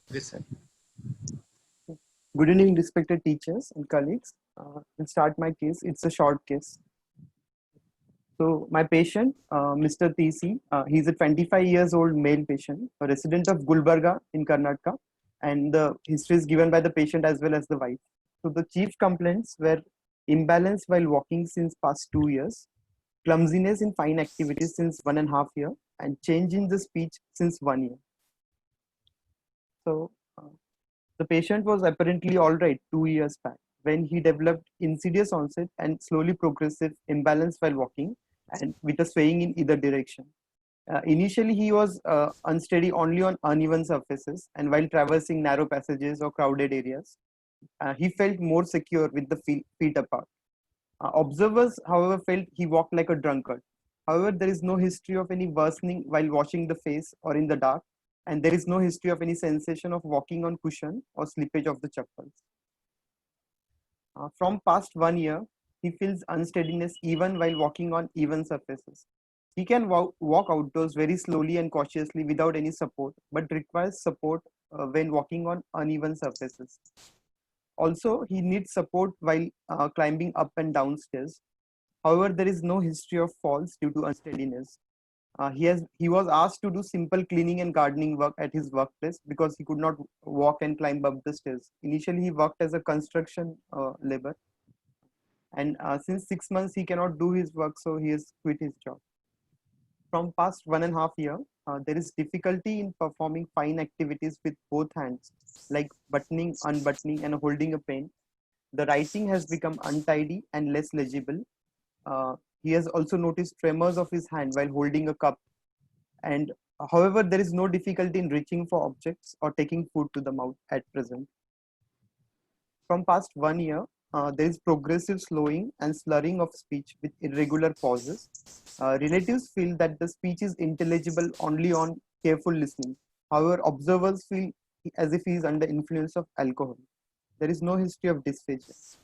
Yes, sir. Good evening, respected teachers and colleagues. I'll start my case. It's a short case. So my patient, Mr. TC, he's a 25 years old male patient, a resident of Gulbarga in Karnataka, and the history is given by the patient as well as the wife. So the chief complaints were imbalance while walking since past 2 years, clumsiness in fine activities since 1.5 years, and change in the speech since 1 year. So the patient was apparently all right 2 years back when he developed insidious onset and slowly progressive imbalance while walking and with a swaying in either direction. Initially, he was unsteady only on uneven surfaces and while traversing narrow passages or crowded areas. He felt more secure with the feet apart. Observers, however, felt he walked like a drunkard. However, there is no history of any worsening while washing the face or in the dark, and there is no history of any sensation of walking on cushion or slippage of the chappals. From past 1 year, he feels unsteadiness even while walking on even surfaces. He can walk outdoors very slowly and cautiously without any support, but requires support when walking on uneven surfaces. Also, he needs support while climbing up and down stairs. However, there is no history of falls due to unsteadiness. He was asked to do simple cleaning and gardening work at his workplace because he could not walk and climb up the stairs. Initially, he worked as a construction labor, and since 6 months he cannot do his work, so he has quit his job. From past 1.5 years, there is difficulty in performing fine activities with both hands, like buttoning, unbuttoning, and holding a pen. The writing has become untidy and less legible. He has also noticed tremors of his hand while holding a cup. And however, there is no difficulty in reaching for objects or taking food to the mouth at present. From past 1 year, there is progressive slowing and slurring of speech with irregular pauses. Relatives feel that the speech is intelligible only on careful listening. However, observers feel as if he is under influence of alcohol. There is no history of dysphagia.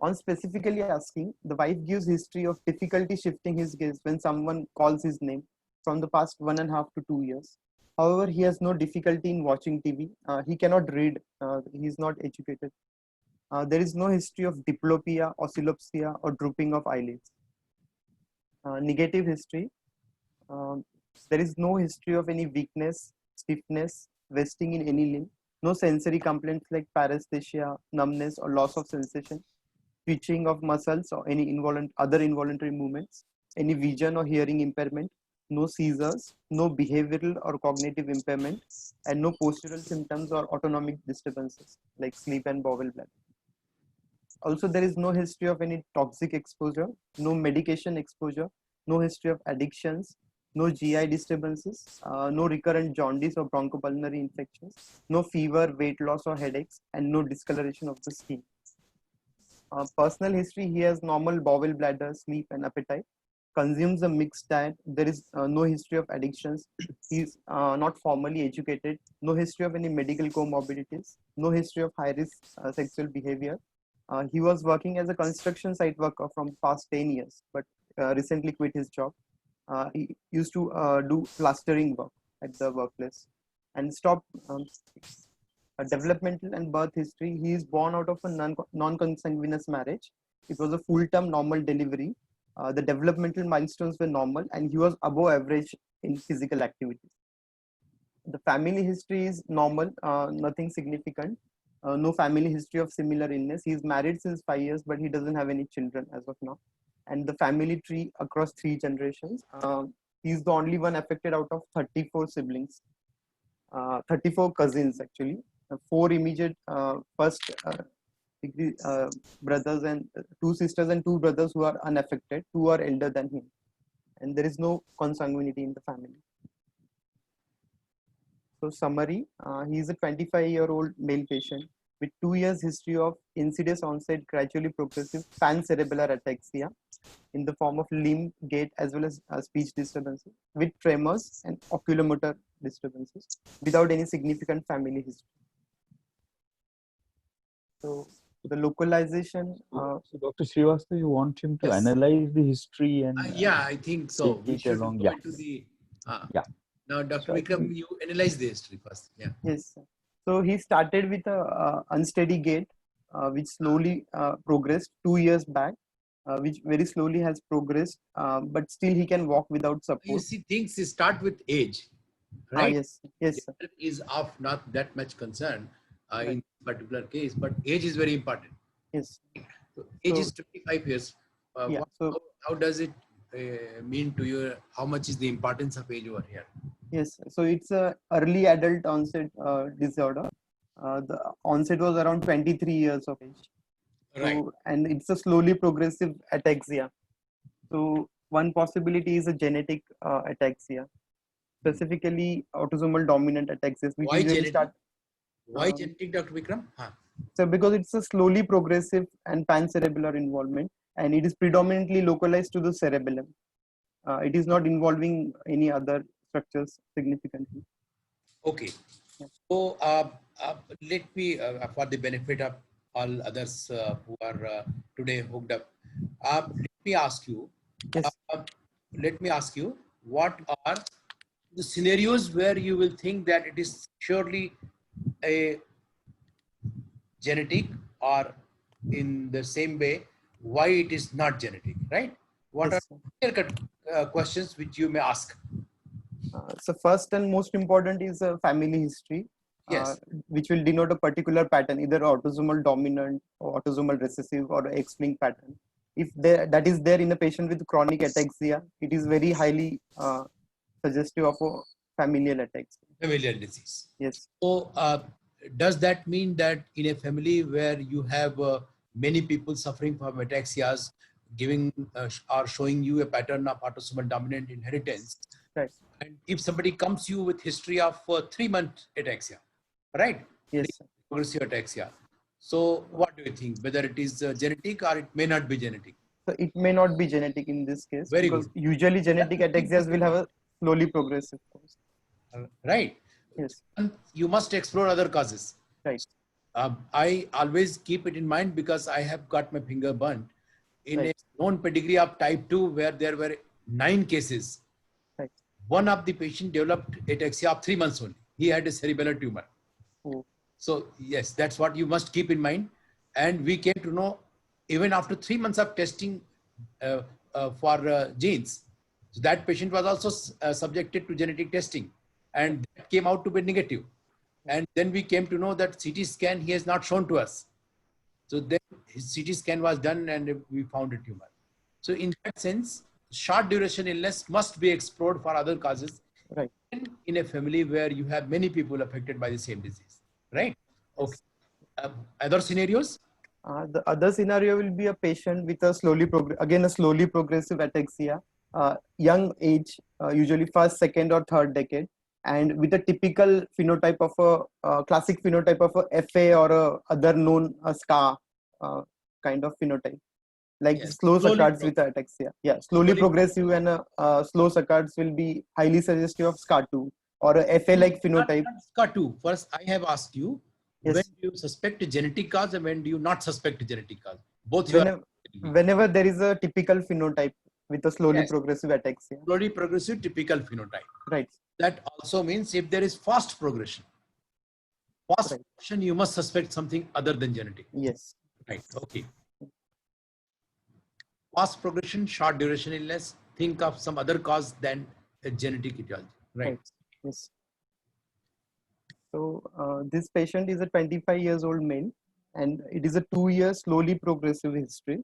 On specifically asking, the wife gives history of difficulty shifting his gaze when someone calls his name from the past 1.5 to 2 years. However, he has no difficulty in watching TV. He cannot read. He is not educated. There is no history of diplopia, oscillopsia, or drooping of eyelids. Negative history. Um, there is no history of any weakness, stiffness, wasting in any limb. No sensory complaints like paresthesia, numbness, or loss of sensation, twitching of muscles, or any other involuntary movements, any vision or hearing impairment, no seizures, no behavioral or cognitive impairment, and no postural symptoms or autonomic disturbances like sleep and bowel bladder. Also, there is no history of any toxic exposure, no medication exposure, no history of addictions, no GI disturbances, no recurrent jaundice or bronchopulmonary infections, no fever, weight loss or headaches, and no discoloration of the skin. Personal history, he has normal bowel, bladder, sleep, and appetite. Consumes a mixed diet. There is no history of addictions. He's not formally educated. No history of any medical comorbidities. No history of high risk sexual behavior. He was working as a construction site worker from past 10 years, but recently quit his job. He used to do plastering work at the workplace and stopped developmental and birth history. He is born out of a non-consanguineous marriage. It was a full-term normal delivery. The developmental milestones were normal, and he was above average in physical activity. The family history is normal, nothing significant. No family history of similar illness. He is married since 5 years, but he doesn't have any children as of now. And the family tree across 3 generations. He's the only one affected out of 34 siblings, 34 cousins actually. 4 immediate first degree brothers and 2 sisters and 2 brothers who are unaffected. 2 are elder than him, and there is no consanguinity in the family. So summary, he is a 25-year-old male patient with 2 years history of insidious onset, gradually progressive pancerebellar ataxia in the form of limb, gait, as well as speech disturbances with tremors and oculomotor disturbances without any significant family history. So the localization. So Dr. Srivastava, you want him to Yes. analyze the history and Yeah, I think so. We take it should along. go Yeah. into the Yeah. Now, Dr. So I Vikram, think- you analyze the history first. Yeah. Yes. Sir. So he started with a unsteady gait, which slowly progressed 2 years back, which very slowly has progressed, but still he can walk without You support. see, things start with age, right? Yes. Yes. Sir. Gender is of not that much concern in Right. particular case, but age is very important. Yes. So age So is 25 years. yeah. So How does it mean to you? How much is the importance of age over here? yes. So it's a early adult onset disorder. The onset was around 23 years of age. Right. So, and it's a slowly progressive ataxia. So one possibility is a genetic ataxia, specifically autosomal dominant ataxia, which Why usually genetic? start. Why Um, genetic, Dr. Vikram? So because it's a slowly progressive and pancerebellar involvement, and it is predominantly localized to the cerebellum. It is not involving any other structures significantly. Okay. Yeah. So let me, for the benefit of all others who are today hooked up, let me ask you. Yes. Let me ask you, what are the scenarios where you will think that it is surely a genetic, or in the same way, why it is not genetic, right? What Yes. are clear-cut questions which you may ask? So first and most important is a family history, Yes. which will denote a particular pattern, either autosomal dominant or autosomal recessive or X-linked pattern. If that is there in a patient with chronic ataxia, it is very highly suggestive of a familial ataxia. Familial disease. Yes. So, does that mean that in a family where you have many people suffering from ataxias, giving or showing you a pattern of autosomal dominant inheritance, Right. and if somebody comes to you with history of 3-month ataxia, right? Yes. Sir. Progressive ataxia. So, what do you think? Whether it is genetic or it may not be genetic? So it may not be genetic in this case, Very because good. usually genetic ataxias will have a slowly progressive course. Right. Yes. And you must explore other causes. Right. I always keep it in mind because I have got my finger burnt in Right. a known pedigree of type 2 where there were 9 cases. Right. One of the patient developed ataxia of 3 months only. He had a cerebellar tumor. Oh. So yes, that's what you must keep in mind. And we came to know even after 3 months of testing for genes. So that patient was also subjected to genetic testing, and that came out to be negative. And then we came to know that CT scan he has not shown to us. So then his CT scan was done and we found a tumor. So in that sense, short duration illness must be explored for other causes. Right. In a family where you have many people affected by the same disease, right? Okay. Other scenarios? The other scenario will be a patient with a slowly progressive ataxia, young age, usually first, second, or third decade, and with a typical phenotype of a classic phenotype of a FA or a other known SCA kind of phenotype, like Yes. slow Slowly saccades with ataxia. Yeah, slowly progressive and slow saccades will be highly suggestive of SCA2 or a FA-like phenotype. SCA2. First, I have asked you, Yes. when do you suspect a genetic cause and when do you not suspect a genetic cause? Both you are. Whenever there is a typical phenotype with a slowly Yes. progressive ataxia. Slowly progressive typical phenotype. Right. That also means if there is fast progression, Right. progression, you must suspect something other than genetic. Yes. Right. Okay. Fast progression, short duration illness, think of some other cause than a genetic etiology. Right. Yes. So this patient is a 25 years old male, and it is a 2-year slowly progressive history.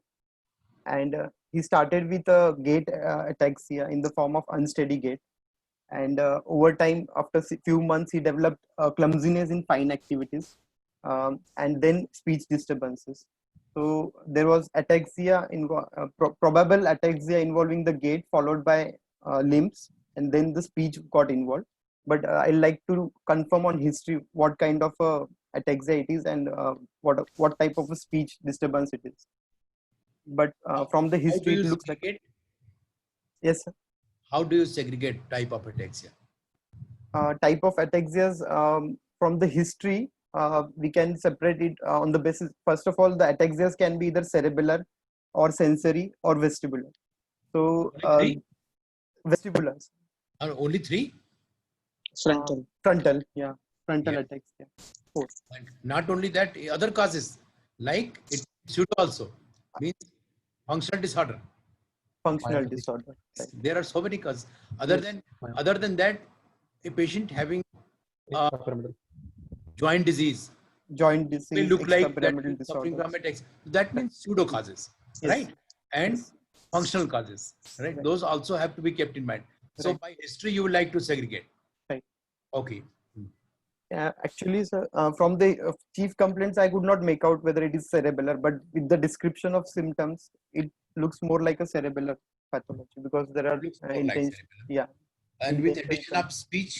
And he started with a gait ataxia in the form of unsteady gait. And over time, after few months, he developed clumsiness in fine activities, and then speech disturbances. So there was ataxia, probable ataxia involving the gait, followed by limbs, and then the speech got involved. But I like to confirm on history what kind of ataxia it is and what type of a speech disturbance it is. But from the history, it looks like. Yes, sir. How do you segregate type of ataxia? Type of ataxias, from the history, we can separate it on the basis. First of all, the ataxias can be either cerebellar or sensory or vestibular. So Only 3? vestibulars. Only 3? Frontal. Frontal, yeah, frontal Yeah. attacks. Yeah. 4. And not only that, other causes like it should also means functional disorder. Functional Myopathy. disorder. Right. There are so many causes. Other Yes. than other than that, a patient having Extrapyramidal. joint disease Joint may disease, look like that extrapyramidal he's suffering disorders. from attacks. That means pseudo causes, Yes. right? And Yes. functional causes, right? Right. Those also have to be kept in mind. So Right. by history, you would like to segregate. Right. Okay. Actually, sir, from the chief complaints, I could not make out whether it is cerebellar, but with the description of symptoms, it looks more like a cerebellar pathology because there are Looks more like intense, cerebellar. yeah, And with intention addition of speech,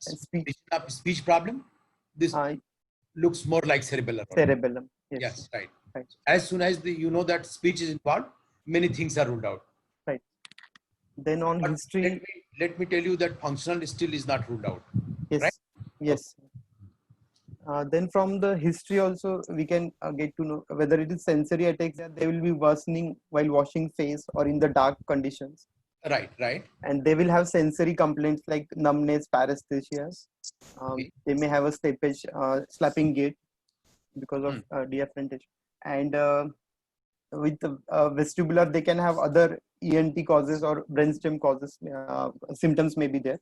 and speech, addition of speech problem, this looks more like cerebellar. cerebellum. Yes. Yes, right. Right. As soon as you know that speech is involved, many things are ruled out. Right. Then on But history, let me tell you that functional still is not ruled out. yes, right? yes. Then from the history also we can get to know whether it is sensory attacks that they will be worsening while washing face or in the dark conditions, Right, right. and they will have sensory complaints like numbness, paresthesias. Okay. They may have a slippage, slapping gait because of deafferentation, and with the vestibular they can have other ENT causes or brainstem causes. Symptoms may be there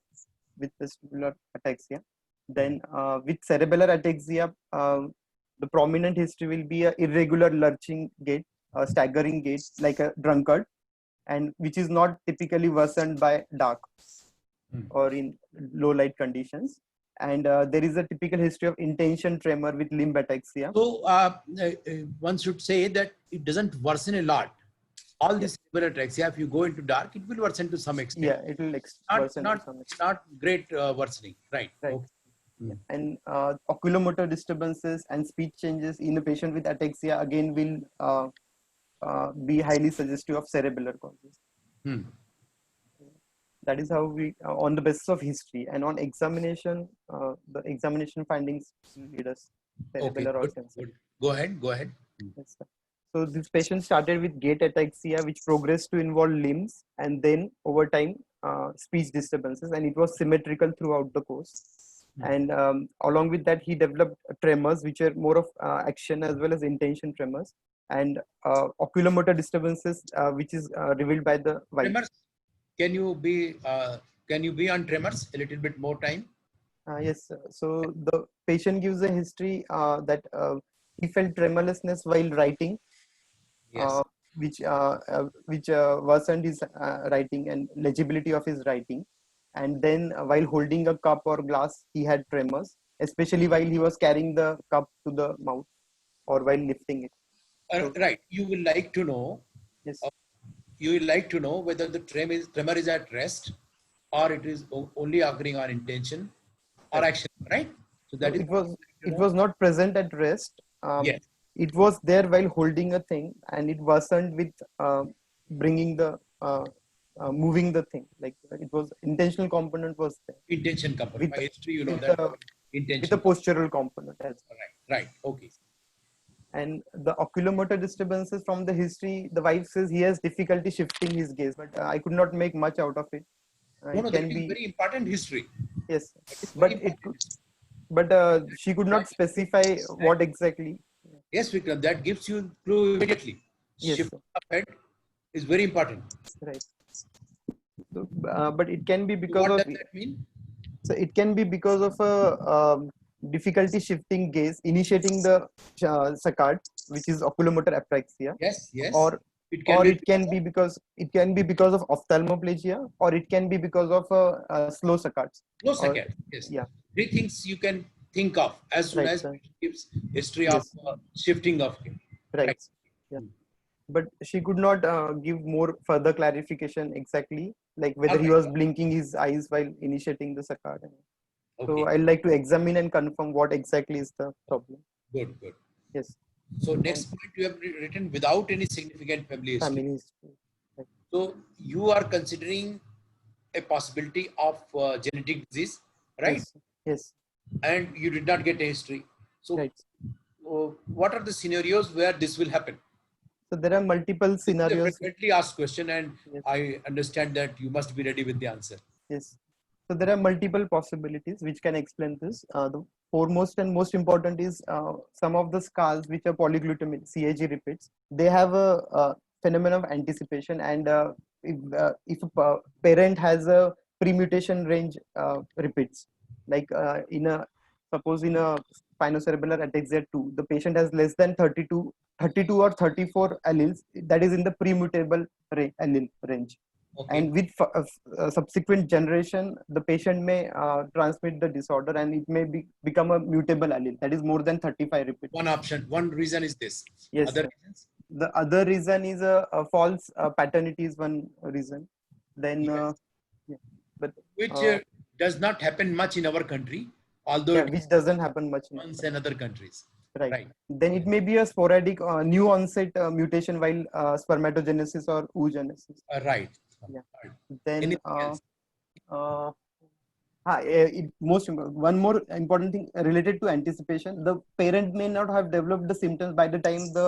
with vestibular ataxia. Then with cerebellar ataxia, the prominent history will be a irregular lurching gait, a staggering gait like a drunkard, and which is not typically worsened by dark or in low light conditions. And there is a typical history of intention tremor with limb ataxia. So one should say that it doesn't worsen a lot. All this cerebellar ataxia, if you go into dark, it will worsen to some extent. Yeah, it will worsen to some extent. Not great worsening. Right. Right. Okay. And oculomotor disturbances and speech changes in a patient with ataxia again will be highly suggestive of cerebellar causes. That is how we, on the basis of history, and on examination, the examination findings lead us cerebellar or sensory. Good. Go ahead. Go ahead. Yes, sir. So this patient started with gait ataxia, which progressed to involve limbs, and then over time speech disturbances, and it was symmetrical throughout the course. And along with that, he developed tremors, which are more of action as well as intention tremors, and oculomotor disturbances, which is revealed by the wife. Tremors. Can you be on tremors a little bit more time? Yes, sir. So the patient gives a history that he felt tremorlessness while writing, Yes. which worsened his writing and legibility of his writing. And then while holding a cup or glass, he had tremors, especially while he was carrying the cup to the mouth or while lifting it. Right. You will like to know. Yes. You will like to know whether the tremor is at rest or it is only occurring on intention or action. Right. So that is it was not present at rest. Yes. It was there while holding a thing, and it worsened with bringing the moving the thing. Like it was intentional component was there. Intention component. By history, you know with that the- intention. With the postural component as well. Right. Okay. And the oculomotor disturbances from the history, the wife says he has difficulty shifting his gaze, but I could not make much out of it. No, It that can is be very important history. yes, It's but very it important. but she could not specify what exactly. Yes, Vikram, that gives you clue immediately. Yes, Shift sir. of head is very important. Right. So, but it can be So because what of does that mean? so it can be because of a difficulty shifting gaze, initiating the saccade, which is oculomotor apraxia, Yes, yes. or it it can be because of ophthalmoplegia, or it can be because of slow saccades. no or- second. Yes. yeah. Three things you can think of as soon Right, as sir. it gives history Yes. of shifting of him. Right. Yeah. But she could not give more further clarification exactly, like whether he Okay. was blinking his eyes while initiating the saccade. So Okay. I'd like to examine and confirm what exactly is the problem. Good, good. Yes. So next point you have written without any significant family history. Family history. So you are considering a possibility of genetic disease, right? Yes. Yes. And you did not get a history. So Right. what are the scenarios where this will happen? So there are multiple This is a scenarios. frequently asked question, and Yes. I understand that you must be ready with the answer. Yes. So there are multiple possibilities which can explain this. The foremost and most important is some of the scars which are polyglutamine CAG repeats. They have a phenomenon of anticipation, and if a parent has a premutation range repeats, like in a suppose in a spinocerebellar ataxia 2, the patient has less than 32 or 34 alleles, that is in the premutable allele range. Okay. And with subsequent generation, the patient may transmit the disorder, and it may become a mutable allele, that is more than 35 repeats. One option, one reason is this. Yes. Other Sir. reasons? The other reason is a false paternity is one reason. Then, Yes. yeah, but Which does not happen much in our country, although yeah, it which doesn't happen much in happens in other countries. right. Right. Then it may be a sporadic new onset mutation while spermatogenesis or oogenesis. Right. Yeah. Right. Then Anything else? one more important thing related to anticipation: the parent may not have developed the symptoms by the time the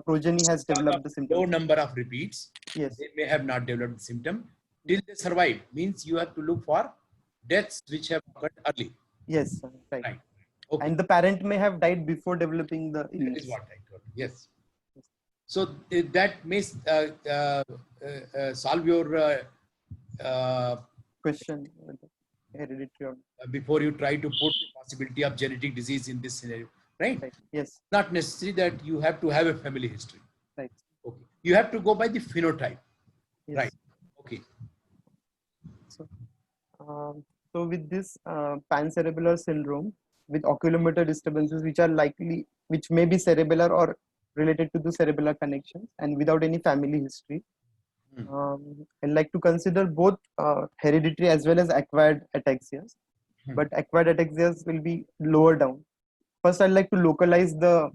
progeny has developed the Low symptoms. number of repeats. Yes. They may have not developed the symptom till they survive. Means you have to look for deaths which have occurred early. Yes. Right. Right. Okay. And the parent may have died before developing the That illness. is what I told. Yes. So that may solve your Question hereditary. before you try to put the possibility of genetic disease in this scenario, right? Right. Yes. Not necessary that you have to have a family history. Right. Okay. You have to go by the phenotype. Yes. Right. Okay. So with this pancerebellar syndrome with oculomotor disturbances which may be cerebellar or related to the cerebellar connections and without any family history, I like to consider both hereditary as well as acquired ataxias. But acquired ataxias will be lower down. First, I'd like to localize the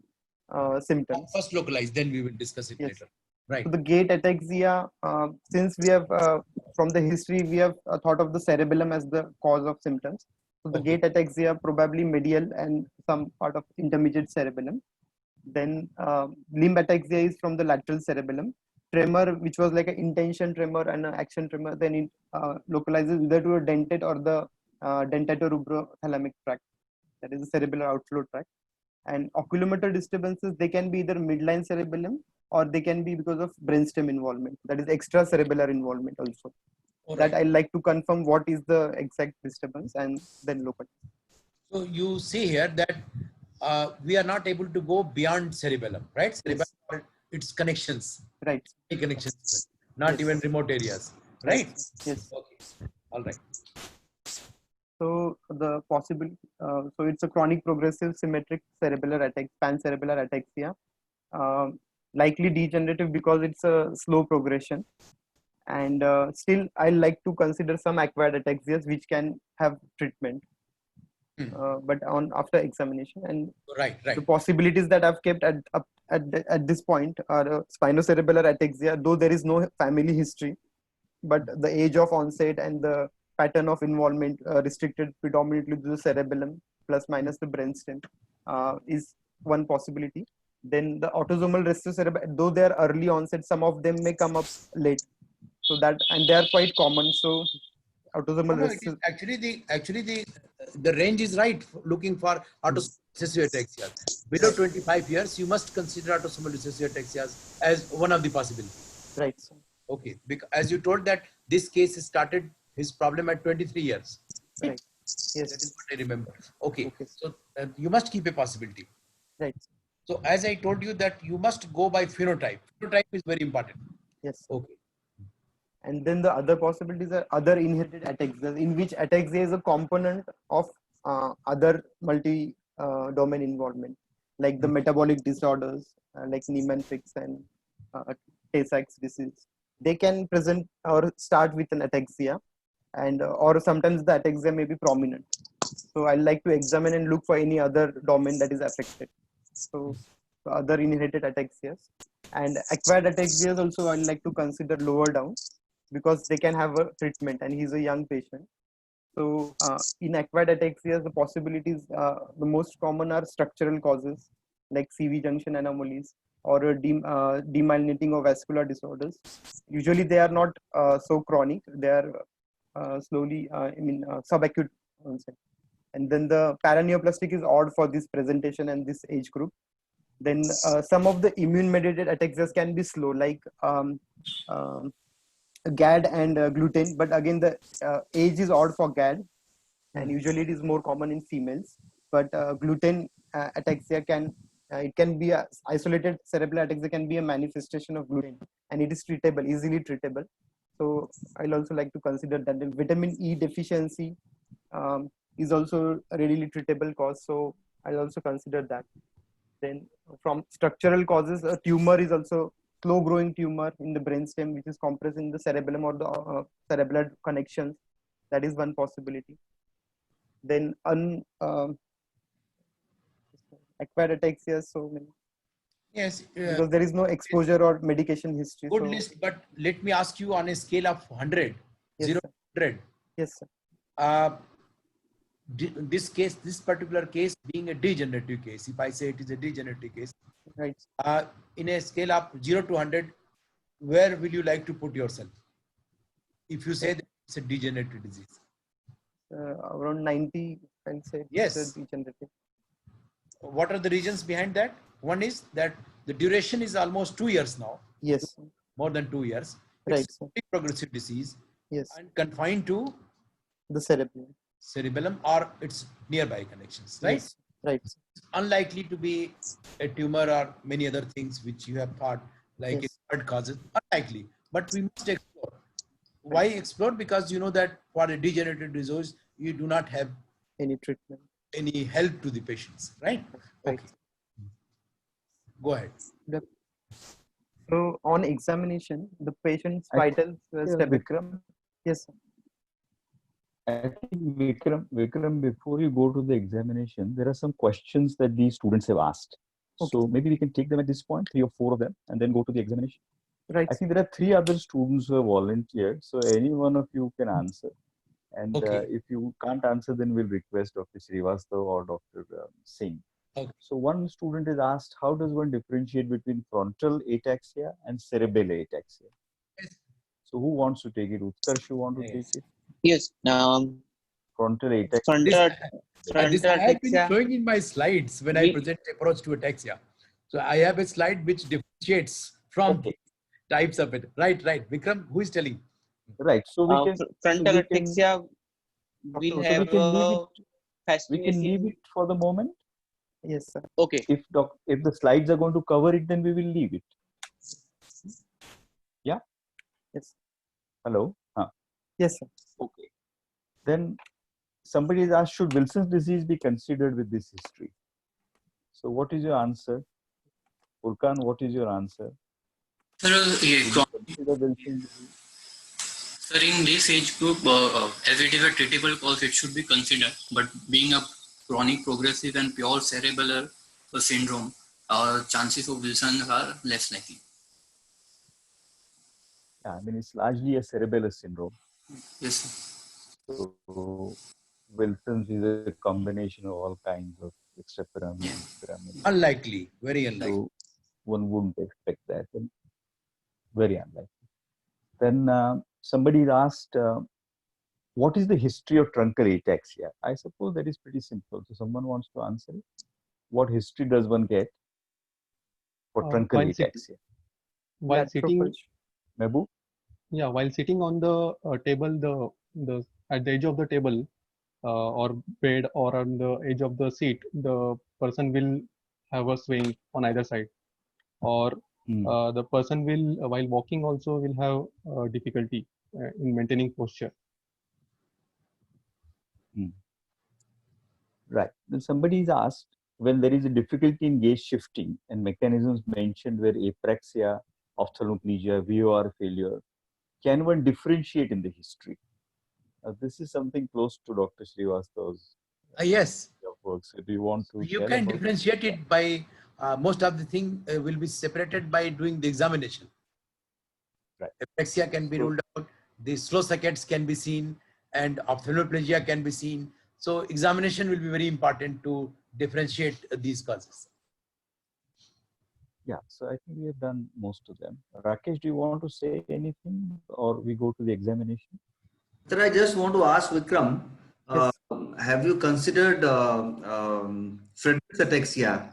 symptoms. First localize, then we will discuss it Yes. later. Right. So the gait ataxia, since we have from the history we have thought of the cerebellum as the cause of symptoms. So the Okay. gait ataxia probably medial and some part of intermediate cerebellum. Then limb ataxia is from the lateral cerebellum. Tremor, which was like an intention tremor and an action tremor, then it localizes either to a dentate or the dentatorubro-thalamic tract, that is the cerebellar outflow tract. And oculomotor disturbances, they can be either midline cerebellum or they can be because of brainstem involvement, that is extracerebellar involvement also. All That right. I like to confirm what is the exact disturbance and then local. So you see here that we are not able to go beyond cerebellum, right? Cerebellum, or its connections, Right. connections, not Yes. even remote areas, right? Yes. Okay. All right. So the possible, so it's a chronic progressive symmetric cerebellar pancerebellar ataxia, likely degenerative because it's a slow progression. And still, I like to consider some acquired ataxias which can have treatment, but on after examination. And Right. Right. the possibilities that I've kept at this point are spinocerebellar ataxia, though there is no family history, but the age of onset and the pattern of involvement restricted predominantly to the cerebellum plus minus the brainstem is one possibility. Then the autosomal recessive cerebellum, though they are early onset, some of them may come up late. So that, and they are quite common. So autosomal No, it is recessive, actually the range is right. Looking for autosomal recessive ataxia below 25 years, you must consider autosomal recessive ataxia as one of the possibilities. right? Okay, because as you told that this case started his problem at 23 years. Right. Yes. That is what I remember. Okay. Okay. So you must keep a possibility. Right. So as I told you that you must go by phenotype. Phenotype is very important. Yes. Okay. And then the other possibilities are other inherited ataxias, in which ataxia is a component of other multi-domain involvement, like the metabolic disorders, like Niemann-Pick's and Tay-Sachs disease. They can present or start with an ataxia, and or sometimes the ataxia may be prominent. So I like to examine and look for any other domain that is affected. So other inherited ataxias and acquired ataxias also I like to consider lower down, because they can have a treatment and he's a young patient. So in acquired ataxias, the possibilities, the most common are structural causes like CV junction anomalies or demyelinating or vascular disorders. Usually they are not so chronic. They are slowly, subacute onset. And then the paraneoplastic is odd for this presentation and this age group. Then some of the immune-mediated ataxias can be slow, like GAD and gluten. But again, the age is odd for GAD, and usually it is more common in females. But gluten ataxia it can be a isolated cerebral ataxia can be a manifestation of gluten, and it is treatable, easily treatable. So I'll also like to consider that the vitamin E deficiency is also a readily treatable cause. So I'll also consider that. Then from structural causes, a tumor is also slow growing tumor in the brainstem, which is compressed in the cerebellum or the cerebral connections. That is one possibility. Then acquired ataxia, so many, Yes, because there is no exposure or medication history. good So list. But let me ask you on a scale of 100, yes, 0 sir. to 100. Yes, sir. This case, this particular case being a degenerative case, if I say it is a degenerative case, Right. in a scale of 0 to 100, where will you like to put yourself? If you say that it's a degenerative disease. Around 90, I'll say. Yes. It's a degenerative. What are the reasons behind that? One is that the duration is almost 2 years now, Yes. more than 2 years. Right, It's sir. a progressive disease Yes. and confined to The cerebellum. cerebellum or its nearby connections, right? Yes. Right. Sir. It's unlikely to be a tumor or many other things which you have thought like Yes. blood causes. Unlikely, but we must explore. Why explore? Because you know that for a degenerative disease, you do not have Any treatment. any help to the patients, right? Right. Okay, go ahead. Yep. So on examination, the patient's I vitals were think, stable. Vikram, Yes, sir. I think Vikram, before you go to the examination, there are some questions that these students have asked. Okay. So maybe we can take them at this point, 3 or 4 of them, and then go to the examination. Right. I think there are 3 other students who have volunteered, so any one of you can answer. And Okay. if you can't answer, then we'll request Dr. Srivastava or Dr. Singh. Okay. So one student is asked, how does one differentiate between frontal ataxia and cerebellar ataxia? Yes. So who wants to take it? Utkarsh, you want to Yes. take it? Yes. Frontal ataxia. Frontal This I have been ataxia. showing in my slides when I present approach to ataxia. So I have a slide which differentiates from Okay. types of it. Right, right. Vikram, who is telling? Right. So we can. Frontal we can- ataxia will so have we can leave it. We can fascination. leave it for the moment. Yes, sir. Okay. If the slides are going to cover it, then we will leave it. Yeah. Yes. Hello. Yes, sir. Okay. Then somebody is asked, should Wilson's disease be considered with this history? So what is your answer? Furkan, what is your answer? Sir, Would you consider Wilson's disease? sir, in this age group, as it is a treatable cause, it should be considered. But being a chronic, progressive, and pure cerebellar syndrome, chances of Wilson are less likely. Yeah, I mean, it's largely a cerebellar syndrome. Yes, sir. So Wilson's is a combination of all kinds of extrapyramidal, Yeah. pyramidal. Unlikely, very unlikely. So one wouldn't expect that. And very unlikely. Then somebody asked, what is the history of truncal ataxia? I suppose that is pretty simple. So someone wants to answer it. What history does one get for truncal while ataxia? While sitting, Lateral Mehboob? yeah, while sitting on the table, the at the edge of the table or bed or on the edge of the seat, the person will have a swing on either side, or the person will, while walking, also will have difficulty in maintaining posture. Right. Then somebody is asked, when there is a difficulty in gaze shifting and mechanisms mentioned where apraxia, ophthalmoplegia, VOR failure, can one differentiate in the history? This is something close to Dr. Srivastava's Yes, work. So do you want to you tell can about differentiate it by most of the thing will be separated by doing the examination. Right. Apraxia can be ruled out, the slow circuits can be seen, and ophthalmoplegia can be seen. So examination will be very important to differentiate these causes. Yeah, so I think we have done most of them. Rakesh, do you want to say anything or we go to the examination? Sir, I just want to ask Vikram, Yes, have you considered Friedreich's ataxia?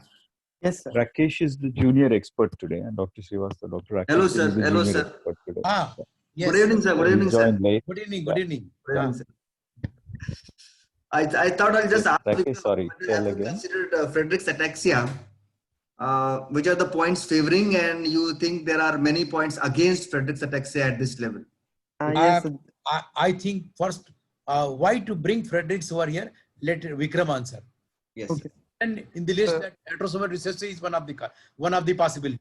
yes, sir. Rakesh is the junior expert today, and Dr. Srivastava, Dr. Hello, Rakesh sir. is the Hello, junior sir. expert today. Ah, Yeah. yes. Good evening, sir. Good He evening, sir. joined late. Good evening. Yeah. Good evening. Good evening, Ah, sir. I thought I'll just Yes, ask Rakesh, Vikram, sorry, whether tell have you again. considered Friedreich's ataxia? Which are the points favoring, and you think there are many points against Friedreich's ataxia at this level? Yes, sir. I think first, why to bring Fredericks over here? Let Vikram answer. Yes. Okay. And in the list, Sir. that autosomal recessive is one of the possibility.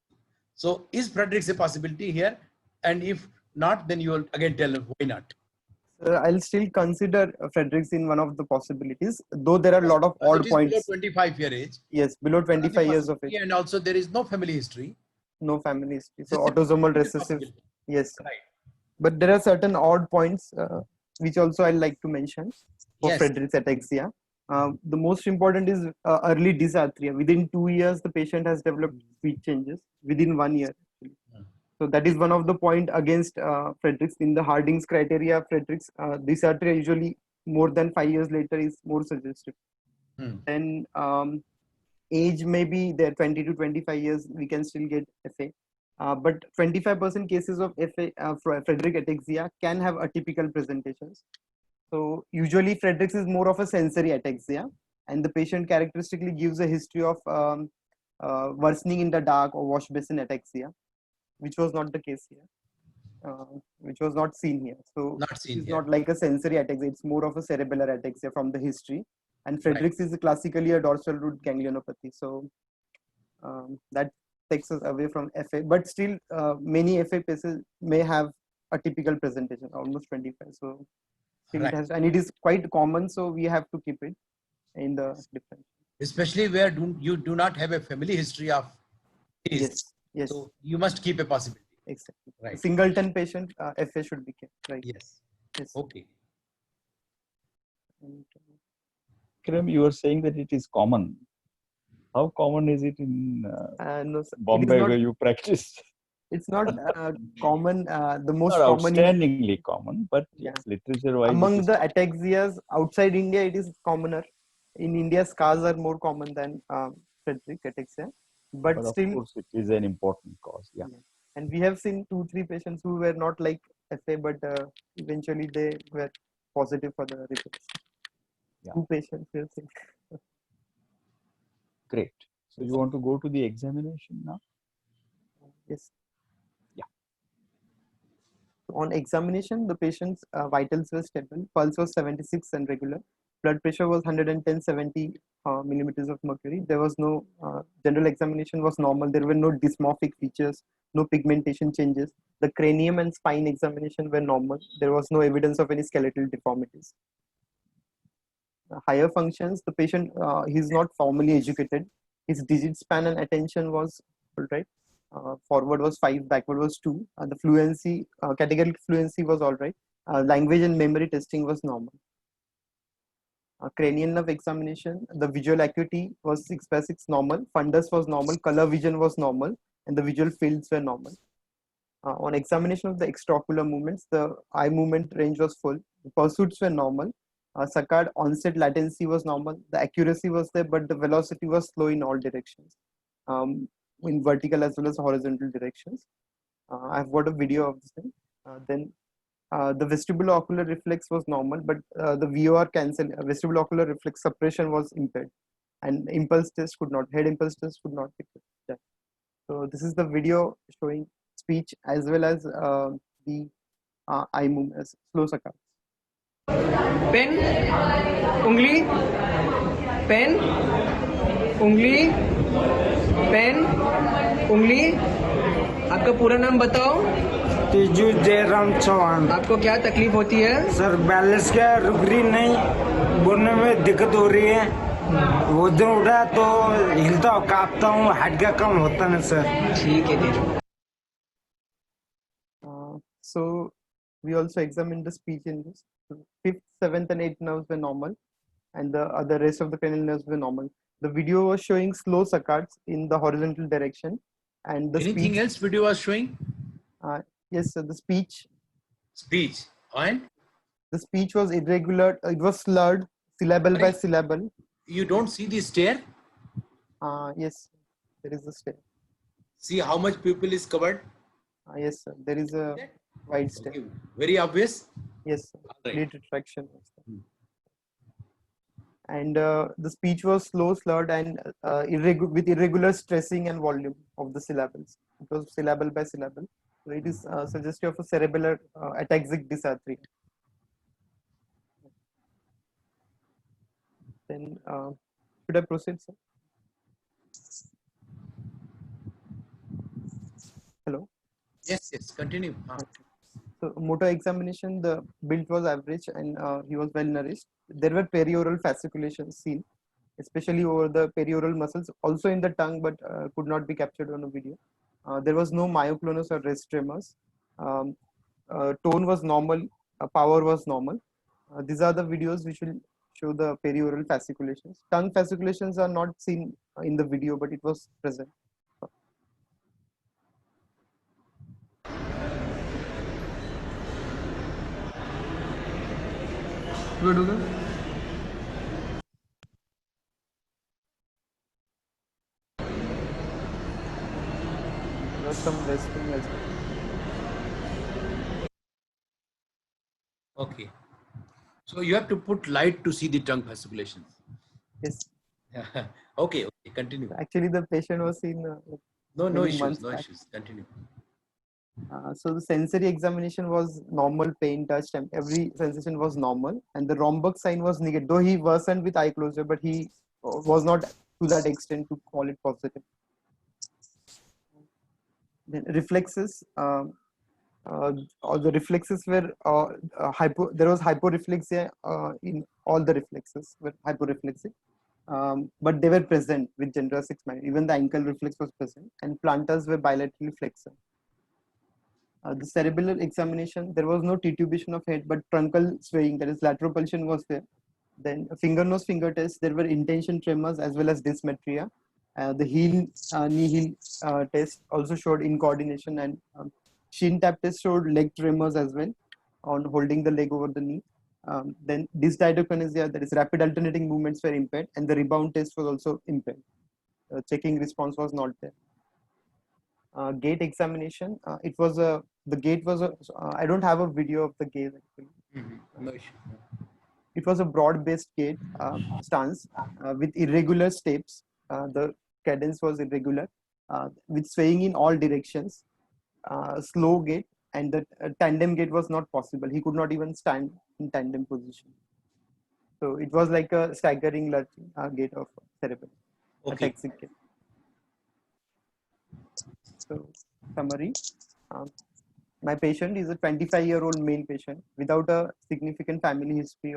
So is Fredericks a possibility here? And if not, then you will again tell why not. I'll still consider Fredericks in one of the possibilities, though there are a lot of Because odd it is below points. 25 year age. Yes, below One of the 25 years of age, possibility, and also there is no family history. no family history. So This is autosomal a recessive, possibility. yes. Right. But there are certain odd points which also I'd like to mention for Yes. Friedreich's ataxia. The most important is early dysarthria. Within 2 years, the patient has developed speech changes within 1 year. So that is one of the point against Friedreich's. In the Harding's criteria, Friedreich's dysarthria usually more than 5 years later is more suggestive. Then age maybe there 20 to 25 years we can still get FA. But 25% cases of FA, Friedreich ataxia can have atypical presentations. So usually Friedreich's is more of a sensory ataxia, and the patient characteristically gives a history of worsening in the dark or wash basin ataxia, which was not the case here, which was not seen here. So Not seen it's here. not like a sensory ataxia, it's more of a cerebellar ataxia from the history. And Friedreich's is classically a dorsal root ganglionopathy. So that takes us away from FA, but still many FA cases may have a typical presentation, almost 25. So still Right. it has, and it is quite common, so we have to keep it in the different. Especially where you do not have a family history of this. Yes, yes, So you must keep a possibility. exactly. Right. Singleton patient, FA should be kept, right? Yes. Yes. Okay. And, Kiran, you were saying that it is common. How common is it in no, sir, Bombay where you practice? it's not common. The most Not common is outstandingly common, but Yeah. yes, literature-wise, among the ataxias outside India. It is commoner. In India, scars are more common than Friedreich ataxia, but of still, course, it is an important cause. Yeah. and we have seen 2-3 patients who were not like FA, but eventually they were positive for the reports. Yeah. 2 patients we have seen. Great. So you want to go to the examination now? Yes. Yeah. On examination, the patient's vitals were stable, pulse was 76 and regular, blood pressure was 110/70 millimeters of mercury. There was no general examination was normal. There were no dysmorphic features, no pigmentation changes. The cranium and spine examination were normal. There was no evidence of any skeletal deformities. Higher functions, the patient he's not formally educated. His digit span and attention was all right. Forward was 5, backward was 2. The fluency, categorical fluency was all right. Language and memory testing was normal. Cranial nerve examination, the visual acuity was 6/6 normal, fundus was normal, color vision was normal, and the visual fields were normal. On examination of the extraocular movements, the eye movement range was full, the pursuits were normal, Saccard onset latency was normal, the accuracy was there, but the velocity was slow in all directions, in vertical as well as horizontal directions. I've got a video of this thing. Then the vestibulo-ocular reflex was normal, but the VOR cancel, vestibulo-ocular reflex suppression was impaired, and impulse test could not, head impulse test could not be done. So this is the video showing speech as well as the eye movement, slow Saccard. Pen उंगली pen उंगली pen उंगली आपका पूरा नाम बताओ तेजू जयराम चौहान। आपको क्या तकलीफ होती है सर बैलेंस क्या रुक रही नहीं, बोलने में दिक्कत हो रही है, वजन उठा तो हिलता हूँ, कांपता हूँ, हड्डियाँ कम होता है सर। ठीक है Tezu So we also examined the speech in this. 5th, 7th and 8th nerves were normal, and the other rest of the cranial nerves were normal. The video was showing slow Saccards in the horizontal direction, and the Anything speech, else video was showing? yes, so the speech Speech. And The speech was irregular. It was slurred, syllable by Sorry? syllable. You don't see the stair? Yes, there is a stare. See how much pupil is covered? Yes, sir. There is a wide stare. Okay. Very obvious? Yes, sir. Right. Late retraction. Hmm. And the speech was slow, slurred, and with irregular stressing and volume of the syllables. It was syllable by syllable. So it is suggestive of a cerebellar ataxic dysarthria. Then should I proceed, sir? Hello. Yes, yes, continue. So motor examination, the build was average and he was well nourished. There were perioral fasciculations seen, especially over the perioral muscles, also in the tongue, but could not be captured on a video. There was no myoclonus or rest tremors. Tone was normal, power was normal. These are the videos which will show the perioral fasciculations. Tongue fasciculations are not seen in the video, but it was present. Good, good. There was some resting as well. Okay. So you have to put light to see the tongue fasciculations. Yes. Okay, okay, continue. Actually, the patient was seen No many issues, months no back. issues. Continue. So the sensory examination was normal, pain, touch, and every sensation was normal, and the Romberg sign was negative. Though he worsened with eye closure, but he was not to that extent to call it positive. Then reflexes, all the reflexes were there was hyporeflexia in all the reflexes were hyporeflexic. But they were present with Gendra 6 minor. Even the ankle reflex was present, and plantars were bilaterally flexor. The cerebellar examination, there was no titubation of head, but truncal swaying, that is lateral pulsion was there. Then finger nose finger test, there were intention tremors as well as dysmetria. The knee heel test also showed incoordination, and shin tap test showed leg tremors as well on holding the leg over the knee. Then dysdiadochonesia, that is rapid alternating movements were impaired, and the rebound test was also impaired. Checking response was not there. Gait examination, it was the gait was I don't have a video of the gait actually. No issue. It was a broad-based gait stance with irregular steps. The cadence was irregular, with swaying in all directions. Slow gait, and the tandem gait was not possible. He could not even stand in tandem position. So it was like a staggering lurching gait of cerebral. Okay. Ataxic gait. So summary. My patient is a 25-year-old male patient without a significant family history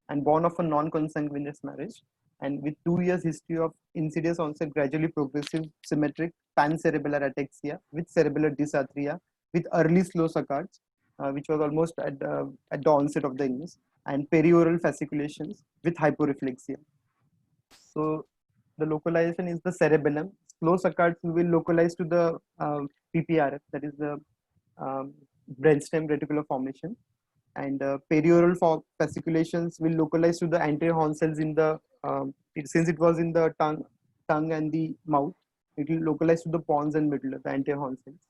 and born of a non-consanguineous marriage, and with 2 years history of insidious onset, gradually progressive symmetric pancerebellar ataxia with cerebellar dysarthria with early slow saccades, which was almost at the onset of the illness, and perioral fasciculations with hyporeflexia. So the localization is the cerebellum. Slow saccades will localize to the PPRF, that is the brainstem reticular formation, and perioral fasciculations will localize to the anterior horn cells in the since it was in the tongue and the mouth, it will localize to the pons and medulla, the anterior horn cells.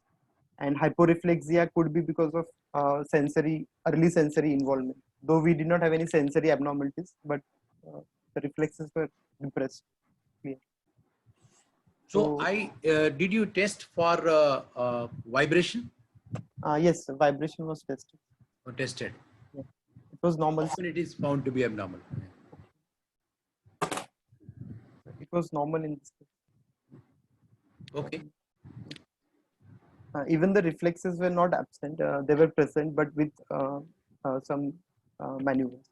And hyporeflexia could be because of early sensory involvement, though we did not have any sensory abnormalities, but the reflexes were depressed. Clear. So did you test for vibration? Yes, vibration was tested. Or tested? Yeah. It was normal. Often it is found to be abnormal. It was normal in this case. Okay. Even the reflexes were not absent; they were present, but with some maneuvers.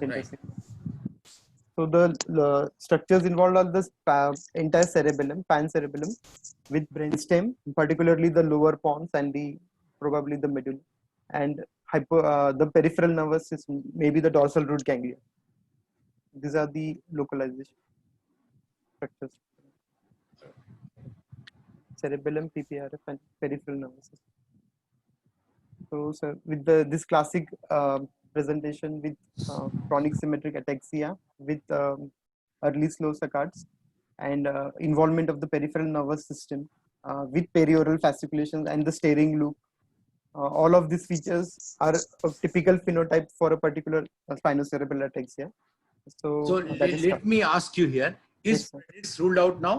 Right. So the structures involved are the entire cerebellum, pancerebellum, with brainstem, particularly the lower pons and probably the medulla, and the peripheral nervous system, maybe the dorsal root ganglia. These are the localization structures. Cerebellum, PPRF, and peripheral nervous system. So, sir, with this classic presentation with chronic symmetric ataxia with early slow saccades and involvement of the peripheral nervous system with perioral fasciculations and the staring loop. All of these features are a typical phenotype for a particular spinocerebellar ataxia. So that is let me ask you here, is Yes, sir. Frederick's ruled out now?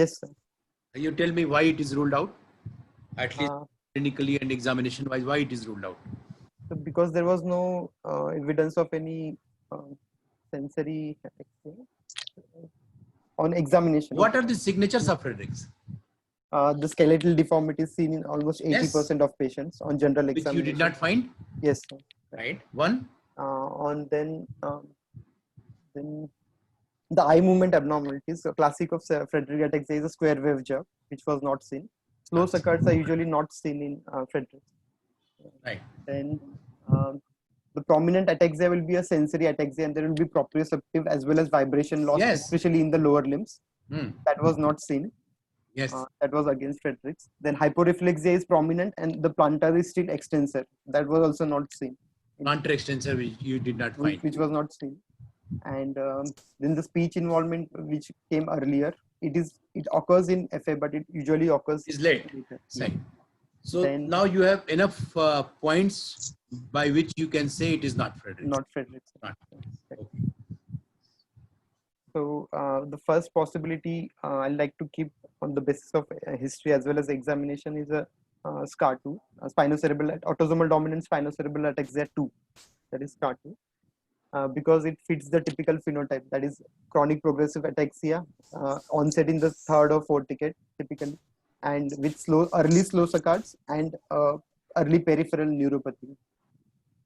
yes, sir. You tell me why it is ruled out, at least Uh, clinically and examination wise, why it is ruled out. So because there was no evidence of any sensory ataxia on examination. What are the signatures of Frederick's? The skeletal deformity is seen in almost 80% of patients on general Which examination. you did not find, Yes, sir. right? One, On then the eye movement abnormalities. So classic of Frederick ataxia is a square wave jerk, which was not seen. Slow saccades are usually not seen in Frederick. right? Then the prominent ataxia will be a sensory ataxia, and there will be proprioceptive as well as vibration loss, Yes. especially in the lower limbs. Hmm. That was not seen. Yes. That was against Frederick's. Then hyporeflexia is prominent, and the plantar is still extensor. That was also not seen. Plantar extensor, which you did not find. Which was not seen. And then the speech involvement, which came earlier, it occurs in FA, but it usually occurs Is late. later. Right. So Then- now you have enough points by which you can say it is not Frederick. Not Frederick's. Not. So the first possibility I like to keep on the basis of history as well as examination is a SCAR2, spinocerebellar autosomal dominant spinocerebellar ataxia 2, that is SCAR2, because it fits the typical phenotype, that is chronic progressive ataxia, onset in the third or fourth decade typically, and with early slow saccades and early peripheral neuropathy.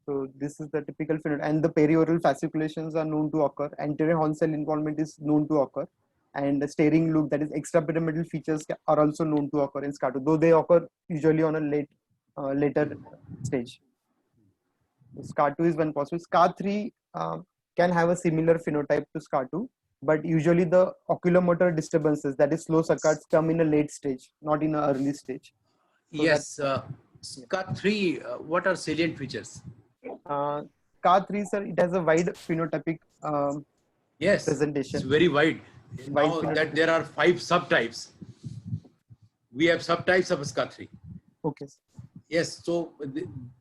So this is the typical phenotype, and the perioral fasciculations are known to occur. Anterior horn cell involvement is known to occur, and the staring loop, that is extrapyramidal features, are also known to occur in SCAR2, though they occur usually on a later stage. So SCAR2 is one possible. SCAR3 can have a similar phenotype to SCAR2, but usually the oculomotor disturbances, that is slow saccades, come in a late stage, not in an early stage. So Yes. SCAR3, what are salient features? SCAR3, sir, it has a wide phenotypic Yes. presentation. It's very wide. Wide Now phenotype. that there are 5 subtypes, we have subtypes of SCAR3. Okay. Yes. So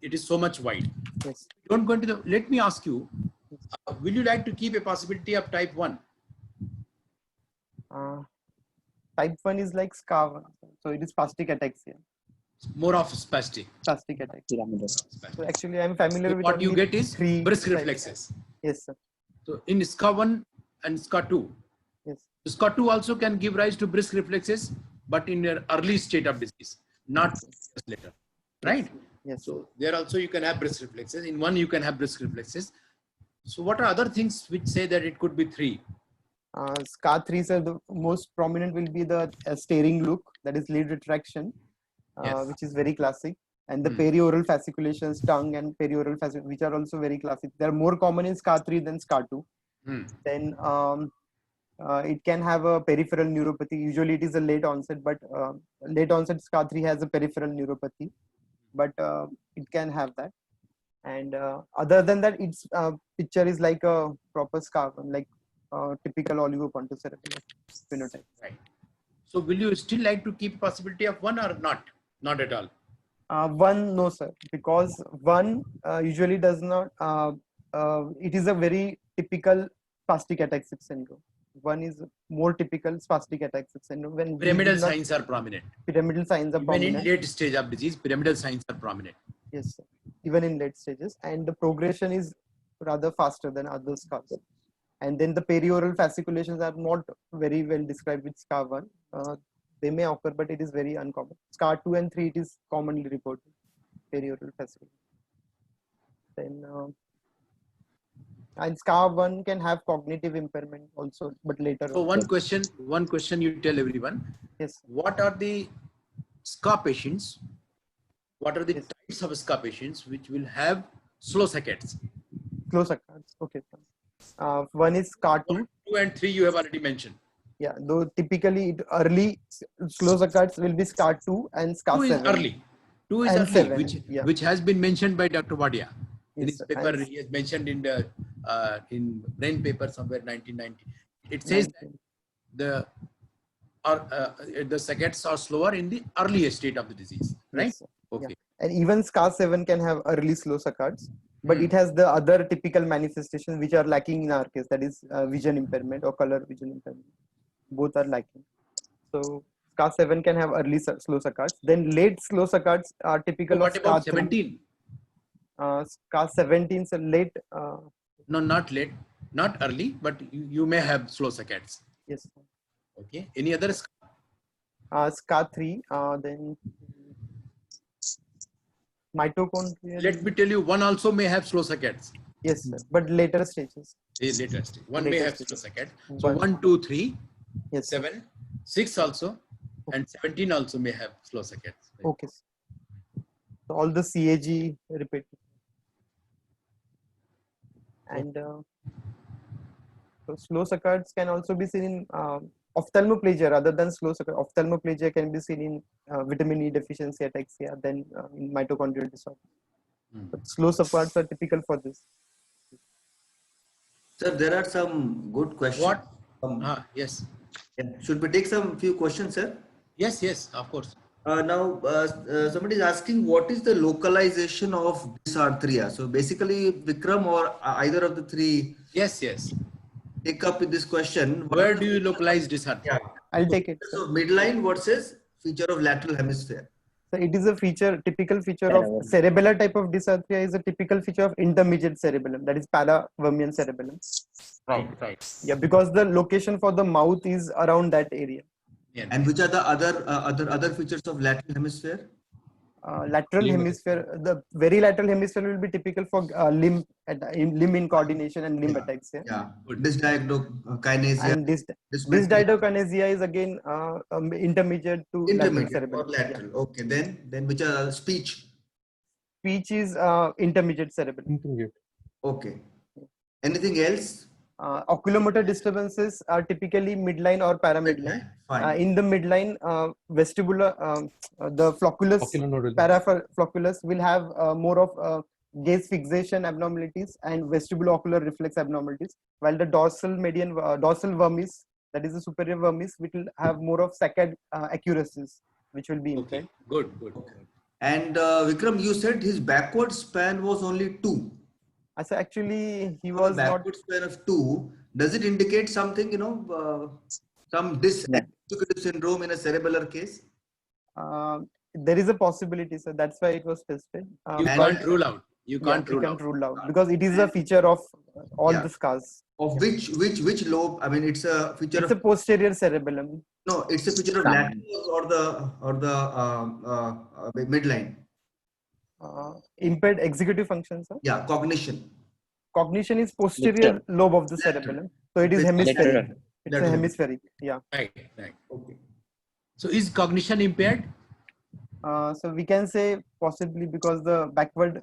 it is so much wide. Yes. Don't go into the. Let me ask you. Will you like to keep a possibility of type 1? Type 1 is like SCAR1, so it is spastic ataxia. More of spastic. Spastic ataxia. So actually, I'm familiar with What you only get is 3 brisk types. reflexes. Yes, sir. So in SCAR1 and SCAR2, Yes. SCAR2 also can give rise to brisk reflexes, but in an early state of disease, not just later. Right? Yes. So there also you can have brisk reflexes. In one, you can have brisk reflexes. So what are other things which say that it could be 3? SCAR3, sir, the most prominent will be the staring loop, that is lead retraction, Yes. which is very classic, and the Hmm. perioral fasciculations, tongue and perioral fasciculations, which are also very classic. They are more common in SCAR3 than SCAR2. Hmm. Then it can have a peripheral neuropathy. Usually it is a late onset, but late onset SCAR3 has a peripheral neuropathy, but it can have that. And other than that, its picture is like a proper SCAR1, like typical oligopontocerebellar phenotype. Right. So will you still like to keep possibility of 1 or not? Not at all. One, no, sir, because one usually does not. It is a very typical spastic ataxic syndrome. One is more typical spastic ataxic syndrome when we Pyramidal do not- signs are prominent. pyramidal signs are Even prominent. in late stage of disease, pyramidal signs are prominent. Yes, sir. Even in late stages, and the progression is rather faster than other scars. And then the perioral fasciculations are not very well described with SCAR1. They may occur, but it is very uncommon. SCAR2 and 3, it is commonly reported, perioral fasciculation. Then, and SCAR1 can have cognitive impairment also, but later. So on. one question you tell everyone. Yes. What are the SCAR patients? What are the Yes. types of SCAR patients which will have slow saccades? Close accounts. Okay. One is SCAR2. 2 and 3 you have already mentioned. Yeah, though typically early slow saccades will be SCAR2 and 2 is SCAR7. early. 2 is And early, 7, which yeah. which has been mentioned by Dr. Wadia. In Yes, his sir. paper, And he has mentioned in brain paper somewhere 1990. It says that 19 the saccades are slower in the earliest state of the disease, right? Yes, sir. Okay. And even SCAR7 can have early slow saccades, but Hmm. it has the other typical manifestations which are lacking in our case, that is vision impairment or color vision impairment. Both are lacking. So SCAR7 can have early slow saccades. Then late slow saccades are So typical of what about SCAR3. 17? SCAR17 is a late. No, not late, not early, but you may have slow saccades. Yes. Okay. Any other? SCAR3. Then mitochondrial. Let me tell you, one also may have slow saccades. Yes, sir. But later stages. Later stage. One may Later have slow stages. saccades. So One. 1, 2, 3, Yes, sir. 7, 6 also, and 17 also may have slow saccades. Okay. Sir. So all the CAG repeat. And so slow saccades can also be seen in ophthalmoplegia rather than slow saccades. Ophthalmoplegia can be seen in vitamin E deficiency ataxia, then in mitochondrial disorder. But slow saccades are typical for this. Sir, there are some good questions. What? Yes. Should we take some few questions, sir? Yes, yes, of course. Now, somebody is asking, what is the localization of dysarthria? So basically, Vikram or either of the three Yes, yes. take up with this question. Where do you localize dysarthria? Yeah. I'll take it. So midline versus feature of lateral hemisphere. So it is a feature, typical feature of cerebellar type of dysarthria is a typical feature of intermediate cerebellum, that is paravermian cerebellum. Right, right. Yeah, because the location for the mouth is around that area. Yeah. And which are the other features of lateral hemisphere? Lateral hemisphere, the very lateral hemisphere will be typical for limb incoordination and limb ataxia. Yeah. Dysdiadochokinesia. And dysdiadokinesia is again intermediate to lateral Intermediate or cerebellum. lateral. Yeah. Okay. Then which are speech? Speech is intermediate cerebellum. Intermediate. Okay. Anything else? Oculomotor disturbances are typically midline or paramidline. Fine. In the midline, vestibular, the flocculus, Oculonodal. paraflocculus will have more of gaze fixation abnormalities and vestibulo-ocular reflex abnormalities, while the dorsal median, dorsal vermis, that is the superior vermis, which will have more of saccade accuracies, which will be impaired. Okay, good, good. And Vikram, you said his backward span was only 2. So actually, he was backward span of 2. Does it indicate something, some dysexecutive syndrome in a cerebellar case? There is a possibility, so that's why it was tested. You can't rule out. You can't rule out because it is a feature of all the scars. Of which lobe? I mean, it's a feature It's of a posterior cerebellum. no, it's a feature of lateral or the midline. Impaired executive function, sir. Yeah, cognition. Cognition is posterior lobe of the cerebellum, so it is hemispheric. It's a hemispheric. Yeah. Right, right. Okay. So is cognition impaired? So we can say possibly because the backward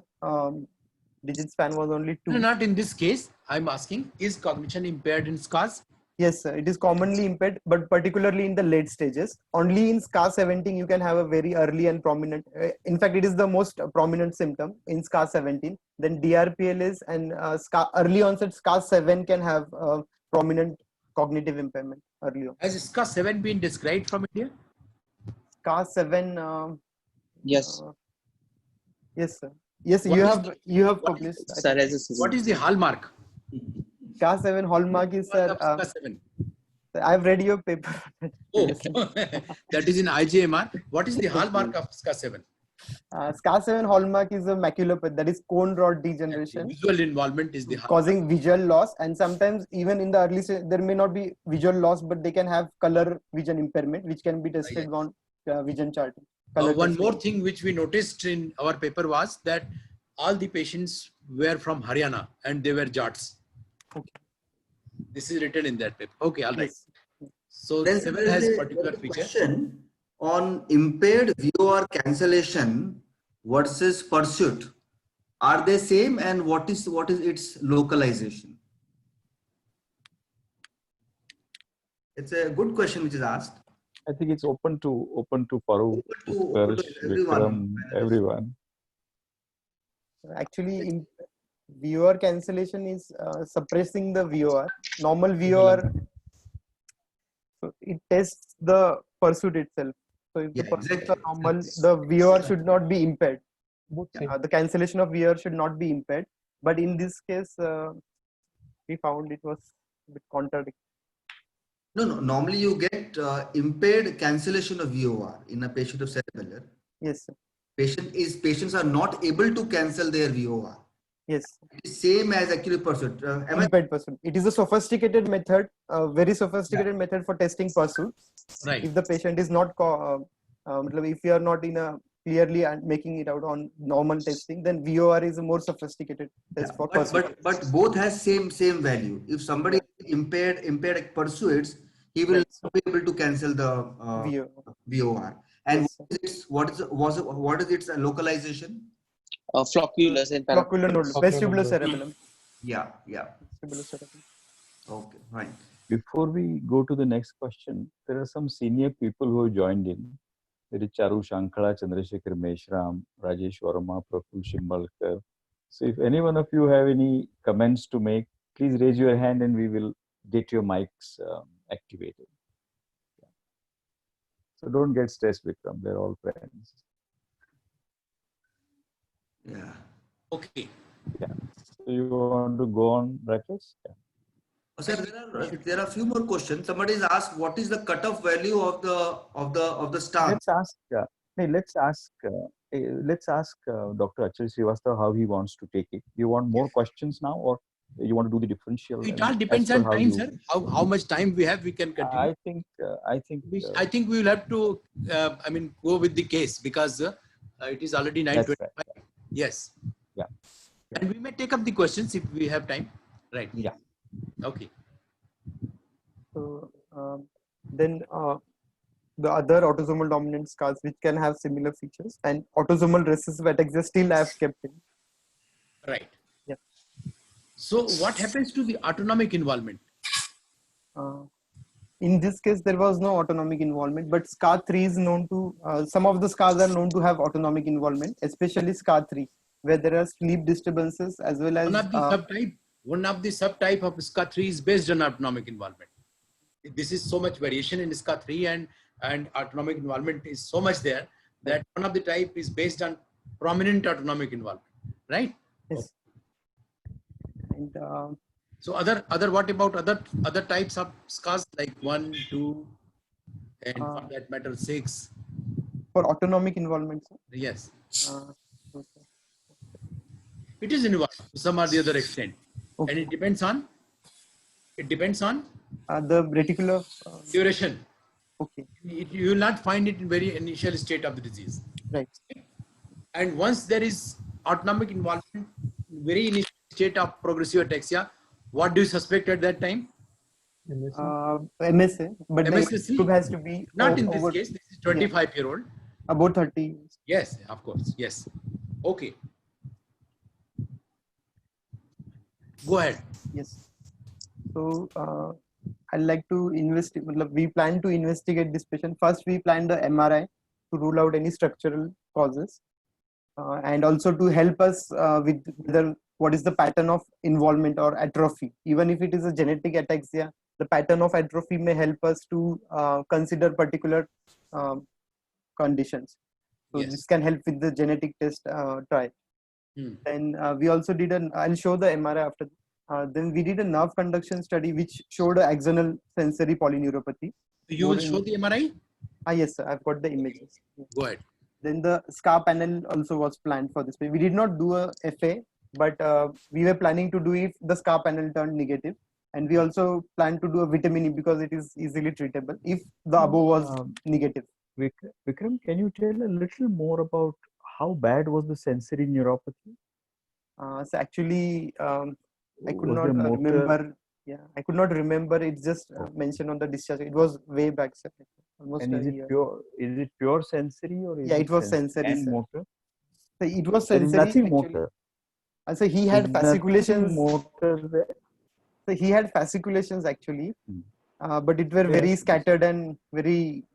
digit span was only 2. No, not in this case. I'm asking, is cognition impaired in scars? Yes, sir. It is commonly impaired, but particularly in the late stages. Only in SCAR17 you can have a very early and prominent. In fact, it is the most prominent symptom in SCAR17. Then DRPLS and early onset SCAR7 can have prominent cognitive impairment early on. Has SCAR7 been described from India? SCAR7. Yes. Yes, sir. Yes, What you have published. Sir, as a What is the hallmark? SCAR7 hallmark is, sir. SCAR7. I've read your paper. Oh, that is in IGMR. What is the hallmark of SCAR7? SCAR7 hallmark is a maculopathy, that is cone rod degeneration. Visual involvement is the hallmark. Causing visual loss, and sometimes even in the early stage, there may not be visual loss, but they can have color vision impairment, which can be tested on vision charting. One more thing which we noticed in our paper was that all the patients were from Haryana and they were Jats. Okay. This is written in that paper. Okay, all right. Yes. So Then 7 has there particular is a feature. question on impaired view or cancellation versus pursuit. Are they same, and what is its localization? It's a good question which is asked. I think it's open to Parul, Open to Utkarsh, Vikram, everyone. Actually, VOR cancellation is suppressing the VOR. Normal VOR, so it tests the pursuit itself. So if the Yeah, pursuits exactly. are normal, the VOR should not be impaired. Both same. The cancellation of VOR should not be impaired. But in this case, we found it was a bit contradictory. No. Normally you get impaired cancellation of VOR in a patient of cerebellar. Yes, sir. Patients are not able to cancel their VOR. Yes. It is same as actually pursuit. Am I Impaired pursuit. It is a sophisticated method, very sophisticated method for testing pursuit. Right. If the patient is not, if you are not in a clearly and making it out on normal testing, then VOR is a more sophisticated test for pursuit. but both has same value. If somebody is impaired pursuits, he will Right. not be able to cancel the VOR. VOR. And Yes, what is its localization? Flocculus and Floccular nodule, Floccular vestibular nodule. cerebellum. Yeah. Vestibular cerebellum. Okay, fine. Before we go to the next question, there are some senior people who have joined in. There is Charu Shankala, Chandrasekhar Meshram, Rajesh Verma, Praful Shimbalkar. So if any one of you have any comments to make, please raise your hand and we will get your mics activated. Yeah. So don't get stressed, Vikram. They're all friends. Yeah. Okay. So you want to go on, Rakesh? Yeah. Sir, there are a few more questions. Somebody has asked, what is the cutoff value of the stance? Let's ask Dr. Achal Srivastava how he wants to take it. You want more questions now, or you want to do the differential? It all depends on time, sir. How much time we have, we can continue. I think I think we will have to, go with the case because it is already 9:25. right. Yes. Yeah. And we may take up the questions if we have time. Right. Yeah. Okay. So then the other autosomal dominant scars which can have similar features, and autosomal recessive ataxia still I have kept in. Right. Yeah. So what happens to the autonomic involvement? In this case, there was no autonomic involvement, but SCA3 is known to, some of the scars are known to have autonomic involvement, especially SCA3, where there are sleep disturbances as well as One of the subtype of SCA3 is based on autonomic involvement. This is so much variation in SCA3 and autonomic involvement is so much there that one of the type is based on prominent autonomic involvement, right? yes. And so what about other types of scars like 1, 2, and for that matter 6? For autonomic involvement, sir? Yes. Okay. It is involved to some or the other extent. Okay. And it depends on The reticular duration. Okay. You will not find it in very initial state of the disease. Right. And once there is autonomic involvement, very initial state of progressive ataxia, what do you suspect at that time? MSA, but MSSC? the group has to be Not in this case. This is 25-year-old. About 30. Yes, of course. Yes. Okay. Go ahead. Yes. So I'd like to investigate. We plan to investigate this patient. First, we plan the MRI to rule out any structural causes, and also to help us with what is the pattern of involvement or atrophy. Even if it is a genetic ataxia, the pattern of atrophy may help us to consider particular conditions. So Yes. this can help with the genetic test trial. And we also did I'll show the MRI after. Then we did a nerve conduction study which showed an axonal sensory polyneuropathy. You will show the MRI? Yes, sir. I've got the images. Go ahead. Then the SCA panel also was planned for this. We did not do a FA, but we were planning to do if the SCA panel turned negative. And we also planned to do a vitamin E because it is easily treatable if the above was negative. Vikram, can you tell a little more about how bad was the sensory neuropathy? So actually, I could Was not there motor? remember. Yeah, I could not remember. It's just mentioned on the discharge. It was way back, sir. Almost And a is year. it pure sensory or is Yeah, it was sensory, and sir. motor? So it was There is sensory. nothing actually. motor. So he had There's nothing fasciculations. motor there. So he had fasciculations actually, but it were very scattered and very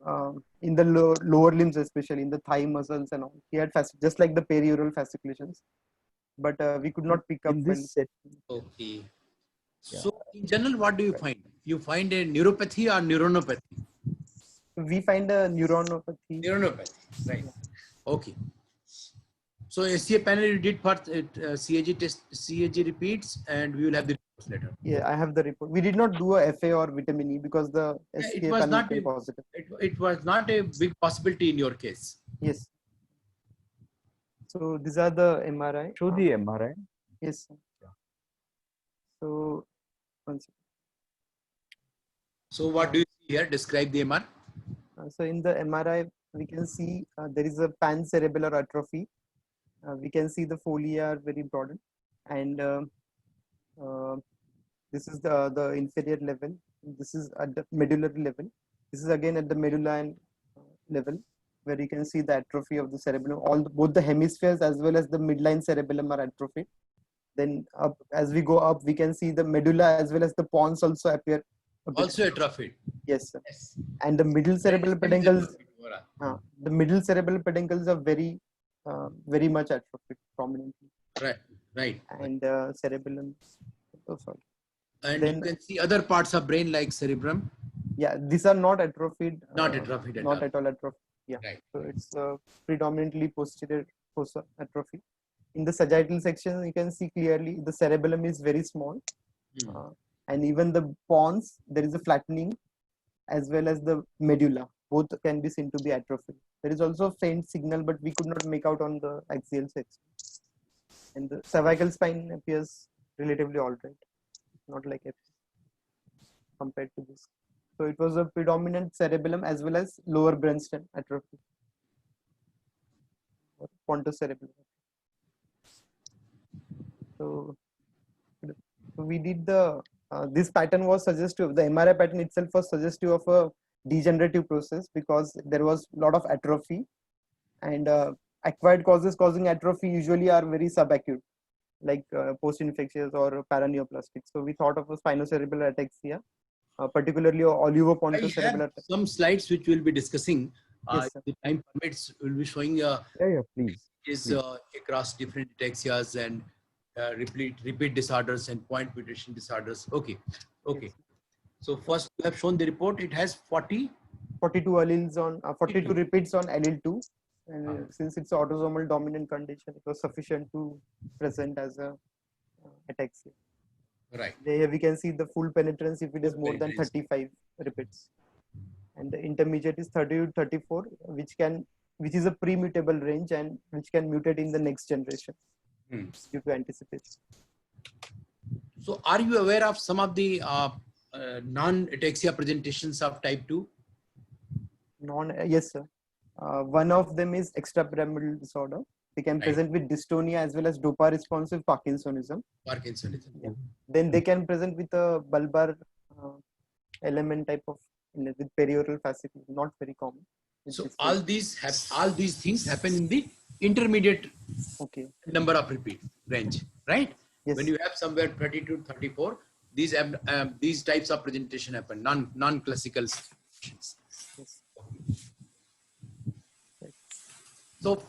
in the lower limbs, especially in the thigh muscles and all. He had just like the periural fasciculations. but we could not pick up. In this set, Okay. Yeah. So in general, what do you find? You find a neuropathy or neuronopathy? We find a neuronopathy. Neuronopathy, right. Okay. So SCA panel you did for CAG test, CAG repeats, and we will have the reports later. Yeah, I have the report. We did not do a FA or vitamin E because the Yeah, SCA it was panel not came a, positive. it was not a big possibility in your case. Yes. So these are the MRI. show the MRI. Yes. Sir. So, one second. So what do you see here? Describe the MR. So in the MRI, we can see there is a pancerebellar atrophy. We can see the folia are very broadened, and this is the inferior level. This is at the medullary level. This is again at the medulla and level, where you can see the atrophy of the cerebellum. Both the hemispheres as well as the midline cerebellum are atrophied. Then up, as we go up, we can see the medulla as well as the pons also appear. Also atrophied. Yes, sir. Yes. And the middle cerebral peduncles, Right. the middle cerebral peduncles are very much atrophied prominently. Right. And cerebellum. Oh, sorry. And Then- you can see other parts of brain like cerebrum. Yeah, these are not atrophied. Not atrophied at Not all. at all atrophied. Yeah. Right. So it's predominantly posterior fossa atrophy. In the sagittal section, you can see clearly the cerebellum is very small. And even the pons, there is a flattening, as well as the medulla. Both can be seen to be atrophied. There is also a faint signal, but we could not make out on the axial section. And the cervical spine appears relatively all right, not like F compared to this. So it was a predominant cerebellum as well as lower brainstem atrophy, or pontocerebellar. So we did this pattern was suggestive. The MRI pattern itself was suggestive of a degenerative process because there was a lot of atrophy, and acquired causes causing atrophy usually are very subacute, like post-infectious or paraneoplastic. So we thought of a spinocerebellar ataxia, particularly I olivopontocerebellar. have some slides which we'll be discussing. Yes, sir. If the time permits, we'll be showing Yeah, please. across different ataxias and repeat disorders and point mutation disorders. Okay. Yes. So first we have shown the report. It has 42 alleles on 42 repeats on allele 2, and since it's autosomal dominant condition, it was sufficient to present as a ataxia. Right. Here we can see the full penetrance if it is more than Penetrance. 35 repeats, and the intermediate is 30 to 34, which is a pre-mutable range and which can mutate in the next generation due to anticipation. So are you aware of some of the non-ataxia presentations of type 2? Yes, sir. One of them is extrapyramidal disorder. They can Right. present with dystonia as well as dopa responsive Parkinsonism. Parkinsonism. Yeah. Then they can present with a bulbar element type of with perioral fascicle, not very common. So all these things happen in the intermediate Okay. number of repeat range, right? Yes. When you have somewhere 30 to 34, these types of presentation happen, non-classical situations. Yes. So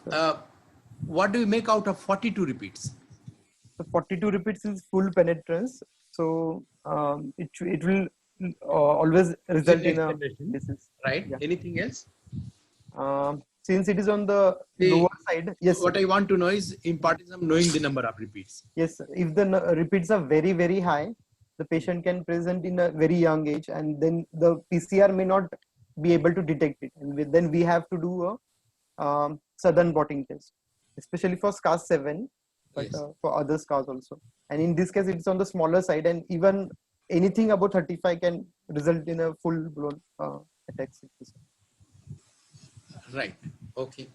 what do you make out of 42 repeats? So 42 repeats is full penetrance. So it will always result in a disease. Right? Yeah. Anything else? Since it is on the lower side, yes. What I want to know is importance of knowing the number of repeats. Yes, if the repeats are very, very high, the patient can present in a very young age, and then the PCR may not be able to detect it. And then we have to do a southern blotting test, especially for SCARS7, but Yes. for other scars also. And in this case, it's on the smaller side, and even anything above 35 can result in a full-blown ataxia. Right. Okay.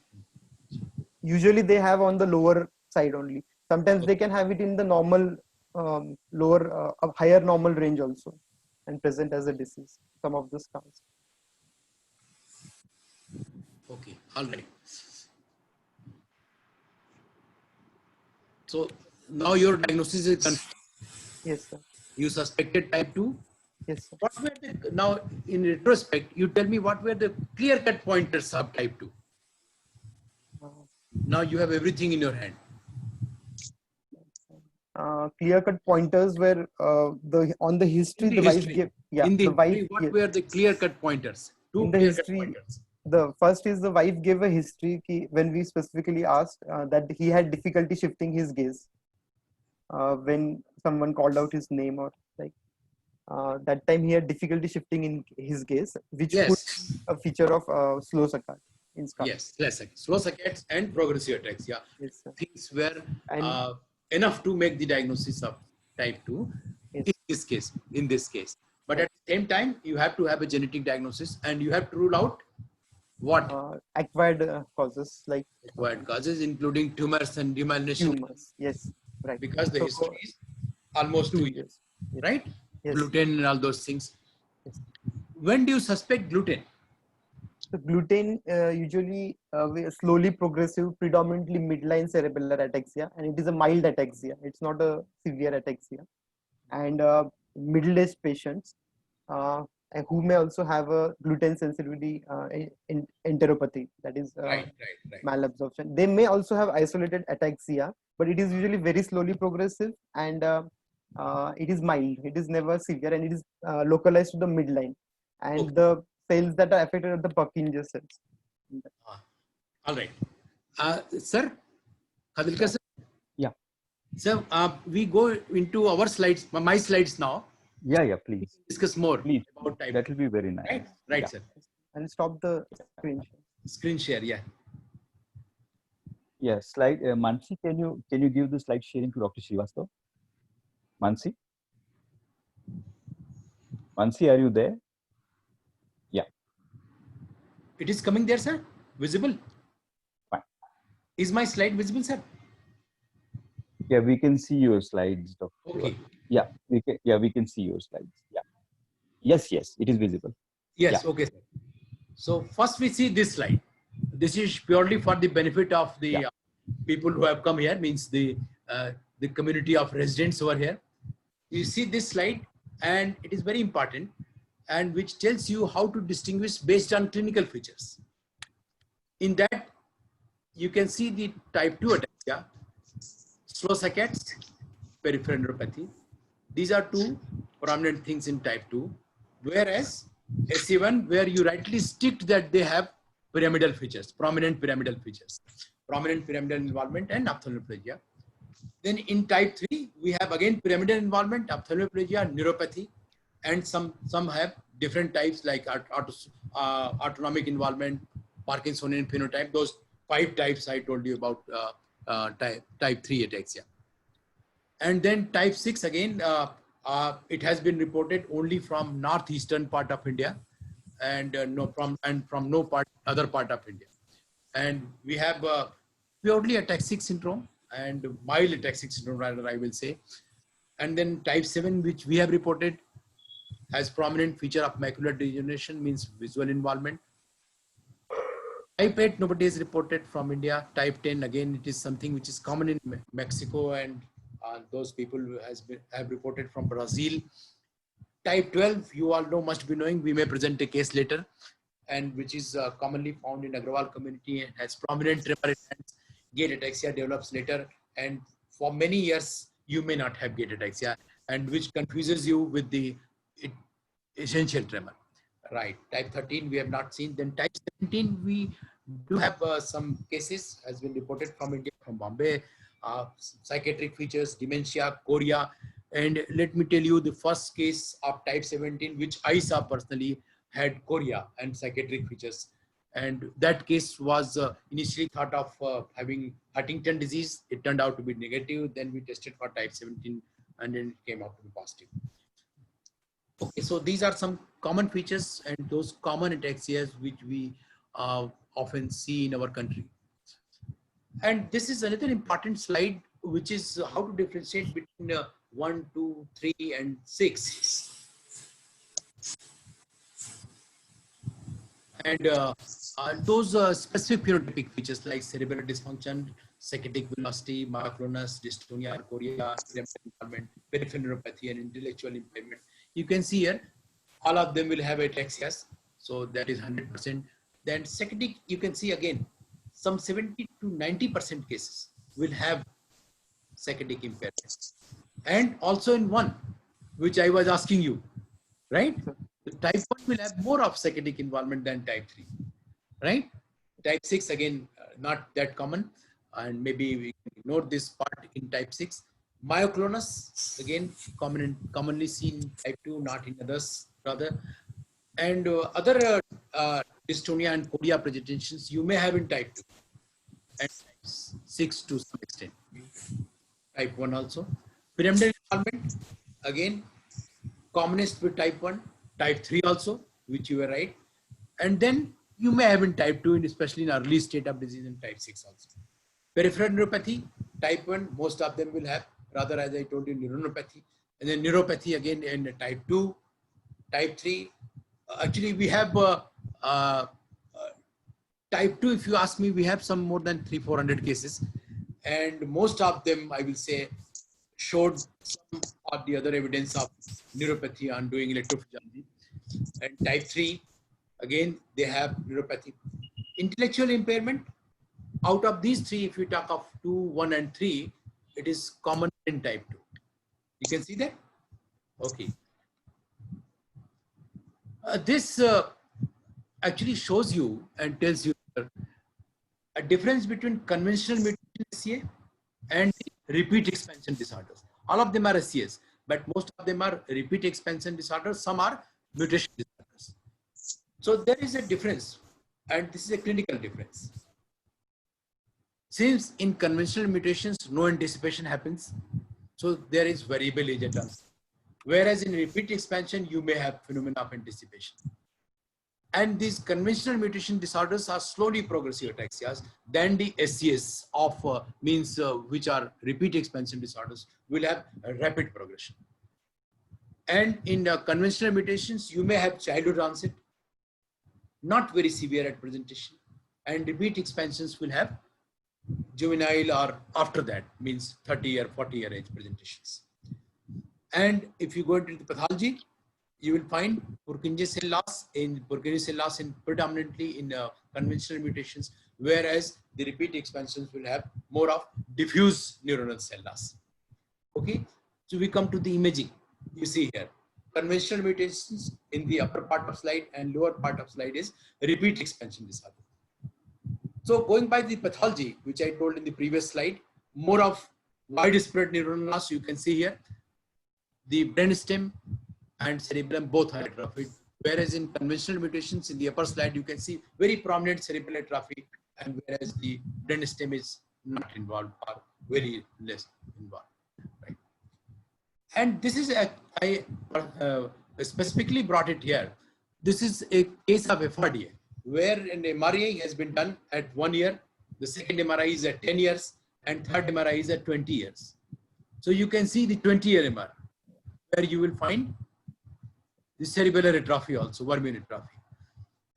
Usually they have on the lower side only. Sometimes they can have it in the normal lower higher normal range also and present as a disease, some of the scars. Okay. All right. So now your diagnosis is confirmed. Yes, sir. You suspected type 2. Yes, sir. What were now in retrospect, you tell me what were the clear-cut pointers of type 2? Now you have everything in your hand. clear-cut pointers where on the history In the the wife history. gave, yeah, In the the wife history, what gave, were the clear-cut pointers? Two in the clear-cut history, pointers. the first is the wife gave a history when we specifically asked that he had difficulty shifting his gaze when someone called out his name, or like that time he had difficulty shifting in his gaze, which could Yes. be a feature of slow saccade in Scala. Yes. Slow saccades and progressive attacks. Yeah. Yes, sir. Things were And enough to make the diagnosis of type 2 yes, in this case. But at the same time, you have to have a genetic diagnosis and you have to rule out what acquired causes like acquired causes, including tumors and demyelination, tumors. Yes, right. because the So, history is almost 2 years, yes, right? yes. Gluten and all those things. Yes. When do you suspect gluten? So gluten usually slowly progressive, predominantly midline cerebellar ataxia, and it is a mild ataxia. It's not a severe ataxia. And middle-aged patients who may also have a gluten sensitivity enteropathy, that is Right. malabsorption. They may also have isolated ataxia, but it is usually very slowly progressive, and it is mild. It is never severe, and it is localized to the midline. And Okay. the cells that are affected are the Purkinje cells. All right. Sir, Khadilkar sir? Yeah. Sir, we go into our slides, my slides now. Yeah, please. Discuss more Please. about type. That will be very nice. Right, Yeah. sir. And stop the screen share. Screen share, yeah. Yeah, slide. Mansi, can you give the slide sharing to Dr. Srivastav? Mansi? Mansi, are you there? Yeah. It is coming there, sir? Visible? Fine. Is my slide visible, sir? Yeah, we can see your slides, Dr. Okay. Yeah, we can see your slides. Yeah. Yes, it is visible. Yes, Yeah. okay, sir. So first we see this slide. This is purely for the benefit of the people who have come here, means the community of residents over here. You see this slide, and it is very important, and which tells you how to distinguish based on clinical features. In that, you can see the type 2 ataxia, slow saccades, peripheral neuropathy. These are two prominent things in type 2, whereas SC1, where you rightly sticked that they have pyramidal features, prominent pyramidal features, prominent pyramidal involvement and ophthalmoplegia. Then in type 3, we have again pyramidal involvement, ophthalmoplegia, neuropathy, and some have different types like autonomic involvement, Parkinsonian phenotype. Those 5 types I told you about type 3 ataxia. And then type 6 again, it has been reported only from northeastern part of India, and from no other part of India. And we have purely ataxic syndrome and mild ataxic syndrome, rather I will say. And then type 7, which we have reported, has prominent feature of macular degeneration, means visual involvement. Type 8, nobody has reported from India. Type 10, again, it is something which is common in Mexico, and those people who have reported from Brazil. Type 12, you all know, must be knowing, we may present a case later, and which is commonly found in Agrawal community and has prominent tremor in hands. Gait ataxia develops later, and for many years, you may not have gait ataxia, and which confuses you with the essential tremor. Right. Type 13, we have not seen. Then type 17, we do have some cases, has been reported from India, from Bombay, psychiatric features, dementia, chorea. And let me tell you, the first case of type 17, which I saw personally, had chorea and psychiatric features. And that case was initially thought of having Huntington disease. It turned out to be negative. Then we tested for type 17, and then it came out to be positive. Okay, so these are some common features and those common ataxias which we often see in our country. And this is another important slide, which is how to differentiate between 1, 2, 3, and 6. And those specific phenotypic features like cerebral dysfunction, psychotic velocity, myoclonus, dystonia, chorea, involvement, peripheral neuropathy, and intellectual impairment. You can see here, all of them will have ataxias. So that is 100%. Then psychotic, you can see again, some 70 to 90% cases will have saccadic impairment. And also in 1, which I was asking you, right? The type 1 will have more of saccadic involvement than type 3, right? Type 6, again, not that common. And maybe we can ignore this part in type 6. Myoclonus, again, commonly seen in type 2, not in others, rather. And other dystonia and chorea presentations you may have in type 2 and type 6 to some extent. Type 1 also. Pyramidal involvement, again, commonest with type 1, type 3 also, which you were right. And then you may have in type 2, and especially in early state of disease in type 6 also. Peripheral neuropathy, type 1, most of them will have, rather as I told you, neuronopathy. And then neuropathy again in type 2, type 3. Actually, we have type 2, if you ask me, we have some more than 300-400 cases. And most of them, I will say, showed some of the other evidence of neuropathy on doing electrophysiology. And type 3, again, they have neuropathy. Intellectual impairment, out of these 3, if you talk of 2, 1, and 3, it is common in type 2. You can see that? Okay. This actually shows you and tells you a difference between conventional mutation SCA and repeat expansion disorders. All of them are SCAs, but most of them are repeat expansion disorders. Some are mutation disorders. So there is a difference, and this is a clinical difference. Since in conventional mutations, no anticipation happens, so there is variable age at all. Whereas in repeat expansion, you may have phenomena of anticipation. And these conventional mutation disorders are slowly progressive ataxias than the SCS of which are repeat expansion disorders will have a rapid progression. And in conventional mutations, you may have childhood onset, not very severe at presentation, and repeat expansions will have juvenile or after that, means 30 or 40-year age presentations. And if you go into the pathology, you will find Purkinje cell loss in predominantly in conventional mutations, whereas the repeat expansions will have more of diffuse neuronal cell loss. Okay, so we come to the imaging. You see here, conventional mutations in the upper part of slide and lower part of slide is repeat expansion disorder. So going by the pathology, which I told in the previous slide, more of widespread neuronal loss you can see here. The brainstem and cerebellum both are atrophied, whereas in conventional mutations in the upper slide you can see very prominent cerebral atrophy, and whereas the brainstem is not involved or very less involved. Right? And this is I specifically brought it here. This is a case of FRDA where an MRI has been done at 1 year, the second MRI is at 10 years, and third MRI is at 20 years. So you can see the 20-year MRI, where you will find the cerebellar atrophy also, vermin atrophy.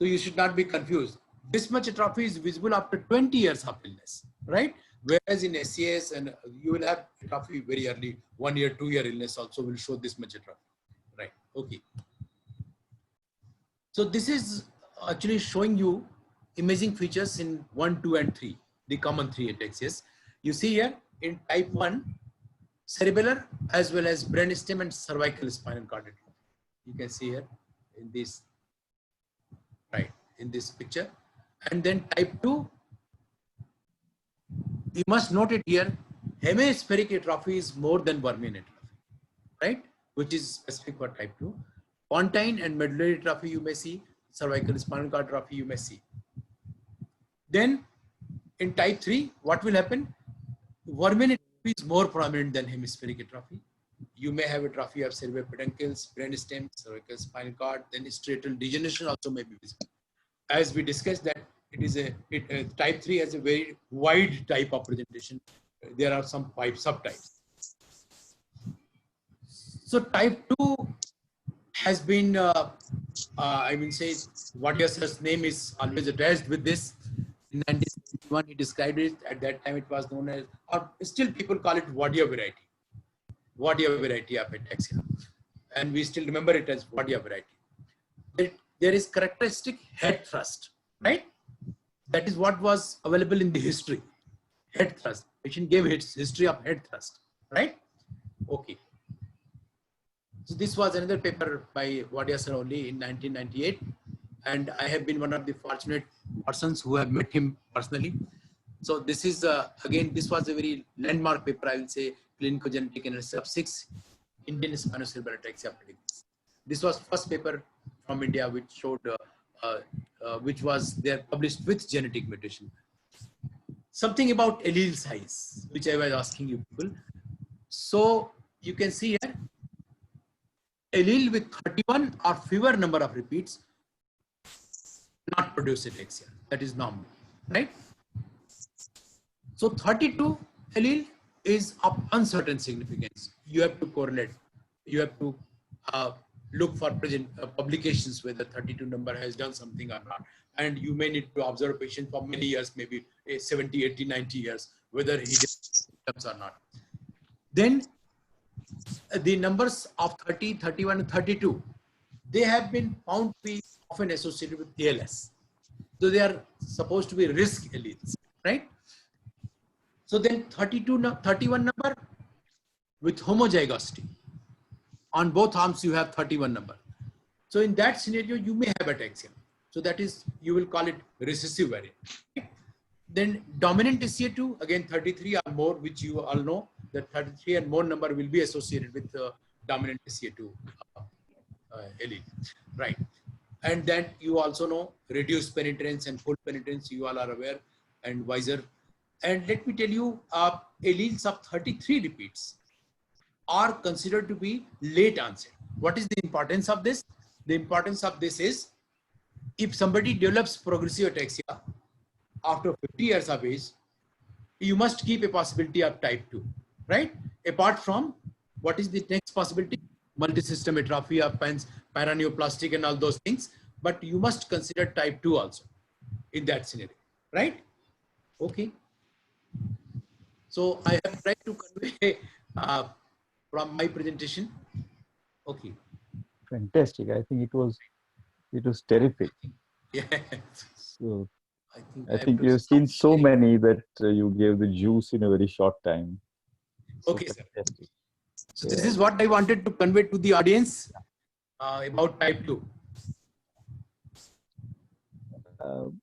So you should not be confused. This much atrophy is visible after 20 years of illness, right? Whereas in SCAS, and you will have atrophy very early, 1 year, 2 year illness also will show this much atrophy, right? Okay. So this is actually showing you imaging features in 1, 2, and 3, the common 3 ataxias. You see here in type 1, cerebellar as well as brainstem and cervical spinal cord atrophy. You can see here in this, right, in this picture. And then type 2, you must note it here, hemispheric atrophy is more than vermin atrophy, right? Which is specific for type 2. Pontine and medullary atrophy you may see, cervical spinal cord atrophy you may see. Then in type 3, what will happen? Vermin atrophy is more prominent than hemispheric atrophy. You may have atrophy of cerebral peduncles, brainstem, cervical spinal cord, then striatal degeneration also may be visible. As we discussed that it is type 3 has a very wide type of presentation. There are some 5 subtypes. So type 2 has been, I mean, say, Wadhwasser's name is always attached with this. In 1961, he described it. At that time, it was known as, or still people call it Wadhwa variety. Wadhwa variety of ataxia. And we still remember it as Wadhwa variety. There is characteristic head thrust, right? That is what was available in the history. Head thrust. Patient gave its history of head thrust, right? Okay. So this was another paper by Wadia sir only in 1998. And I have been one of the fortunate persons who have met him personally. So this is, again, this was a very landmark paper, I will say, clinical genetic analysis of 6 Indian spinocerebellar ataxia predictors. This was first paper from India which showed, which was there published with genetic mutation. Something about allele size, which I was asking you people. So you can see here, allele with 31 or fewer number of repeats not produce ataxia. That is normal, right? So 32 allele is of uncertain significance. You have to correlate. You have to look for present publications whether 32 number has done something or not. And you may need to observe a patient for many years, maybe 70, 80, 90 years, whether he does symptoms or not. Then the numbers of 30, 31, and 32, they have been found to be often associated with ALS. So they are supposed to be risk alleles, right? So then 31 number with homozygosity. On both arms, you have 31 number. So in that scenario, you may have ataxia. So that is, you will call it recessive variant. Then dominant SCA2, again 33 or more, which you all know that 33 and more number will be associated with dominant SCA2 allele, right? And then you also know reduced penetrance and full penetrance, you all are aware, and wiser. And let me tell you, alleles of 33 repeats are considered to be late onset. What is the importance of this? The importance of this is, if somebody develops progressive ataxia after 50 years of age, you must keep a possibility of type 2, right? Apart from, what is the next possibility? Multisystem atrophy of paraneoplastic and all those things. But you must consider type 2 also in that scenario, right? Okay. So I have tried to convey from my presentation. Okay. Fantastic. I think it was terrific. Yeah. So I I think you've seen so many that you gave the juice in a very short time. So okay, sir. fantastic. So this is what I wanted to convey to the audience about type 2.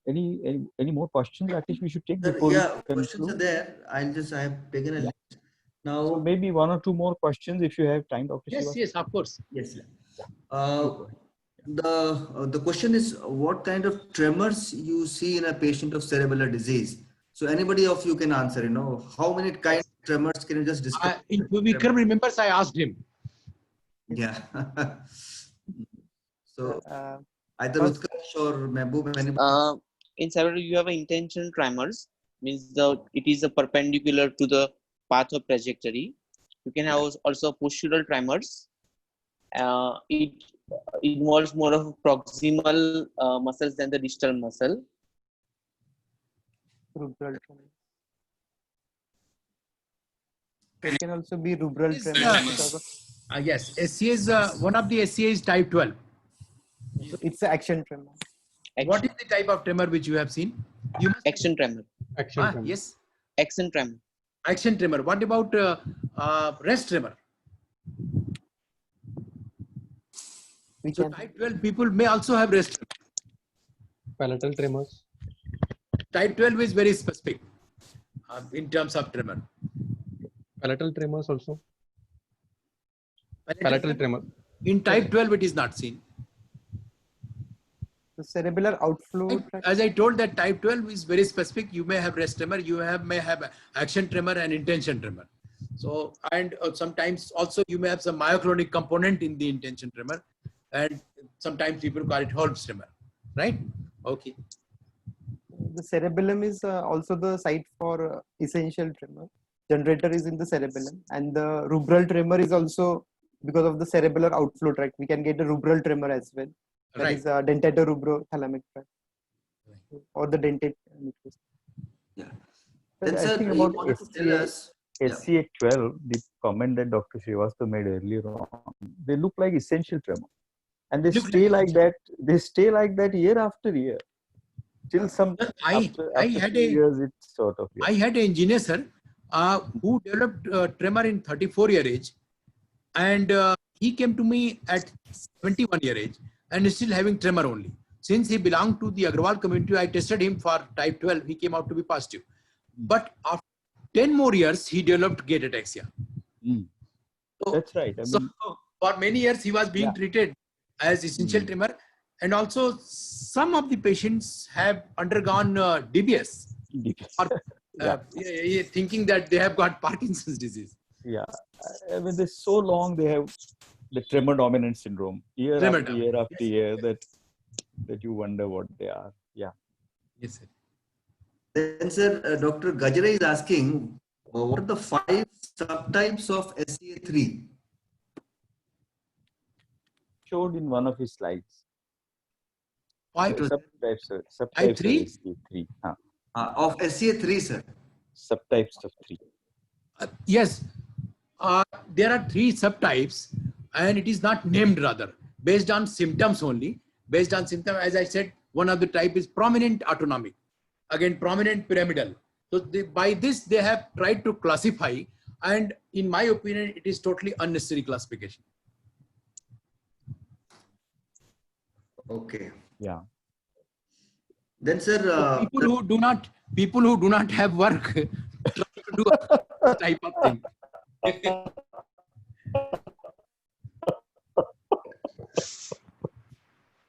Any more questions? At least we should take before Yeah, we questions are conclude. there. I have taken a list. So Now, maybe 1 or 2 more questions if you have time, Dr. Yes, Srivastava. yes, of course. yes. The question is, what kind of tremors you see in a patient of cerebellar disease? So anybody of you can answer, you know, how many kind of tremors can you just describe? If Vikram remembers, I asked him. Yeah. So Uh, either first- Utkarsh or Mehboob, anybody? In cerebral, you have an intention tremors, means it is a perpendicular to the path of trajectory. You can have also postural tremors. It involves more of proximal muscles than the distal muscle. rubral tremor. It can also be rubral Yes, tremor because of, Yes, SCA is one of the SCA is type 12. so it's an action tremor. What is the type of tremor which you have seen? You must Action tremor. Action tremor. yes, Action tremor. action tremor. What about rest tremor? We So can type 12 people may also have rest tremor. Palatal tremors. Type 12 is very specific in terms of tremor. Palatal tremors also. Palatal tremor. In type 12, it is not seen. the cerebellar outflow tract. As I told, that type 12 is very specific. You may have rest tremor, you may have action tremor and intention tremor. So, and sometimes also you may have some myoclonic component in the intention tremor, and sometimes people call it Holmes tremor, right? Okay. The cerebellum is also the site for essential tremor. Generator is in the cerebellum, and the rubral tremor is also because of the cerebellar outflow tract. We can get a rubral tremor as well. That Right. is dentatorobrothalamic tract or the dentate nucleus. Yeah. But Then I sir, think you about wanted to tell SCA, us. Yeah. SCA12, the comment that Dr. Srivastava made earlier on, they look like essential tremor. And they Look stay like like that. They stay like that year after year. Till some Sir, after I after had few a years, it's sort of. Yeah. I had an engineer, sir, who developed tremor in 34-year age, and he came to me at 71-year age and is still having tremor only. Since he belonged to the Agrawal community, I tested him for type 12. He came out to be positive. But after 10 more years, he developed gait ataxia. So, That's right. I mean, for many years, he was being treated as essential tremor. And also, some of the patients have undergone DBS, or, thinking that they have got Parkinson's disease. yeah. I mean, they're so long, they have the tremor dominant syndrome year Tremor after year after year that you wonder what they are. Yeah. Yes, sir. Then, sir, Dr. Gajra is asking, what are the 5 subtypes of SCA3? Showed in one of his slides. Five, Subtypes, sir. Type Subtypes 3? of SCA3. Of SCA3, sir. Subtypes of 3. yes, there are 3 subtypes, and it is not named, rather based on symptoms only. Based on symptom, as I said, one of the type is prominent autonomic, again prominent pyramidal. So by this they have tried to classify, and in my opinion, it is totally unnecessary classification. Okay. Yeah. Then, sir, people who do not have work try to do a type of thing.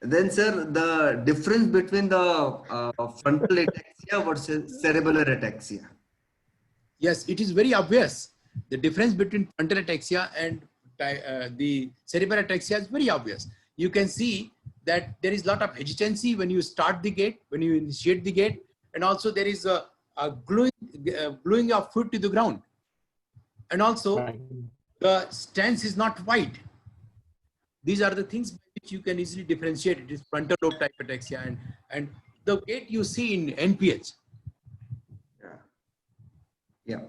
then, sir, the difference between the frontal ataxia versus cerebellar ataxia. Yes, it is very obvious. The difference between frontal ataxia and the cerebral ataxia is very obvious. You can see that there is a lot of hesitancy when you start the gait, when you initiate the gait, and also there is a gluing of foot to the ground. And also the stance is not wide. These are the things by which you can easily differentiate. It is frontal lobe type ataxia and the gait you see in NPH. Yeah.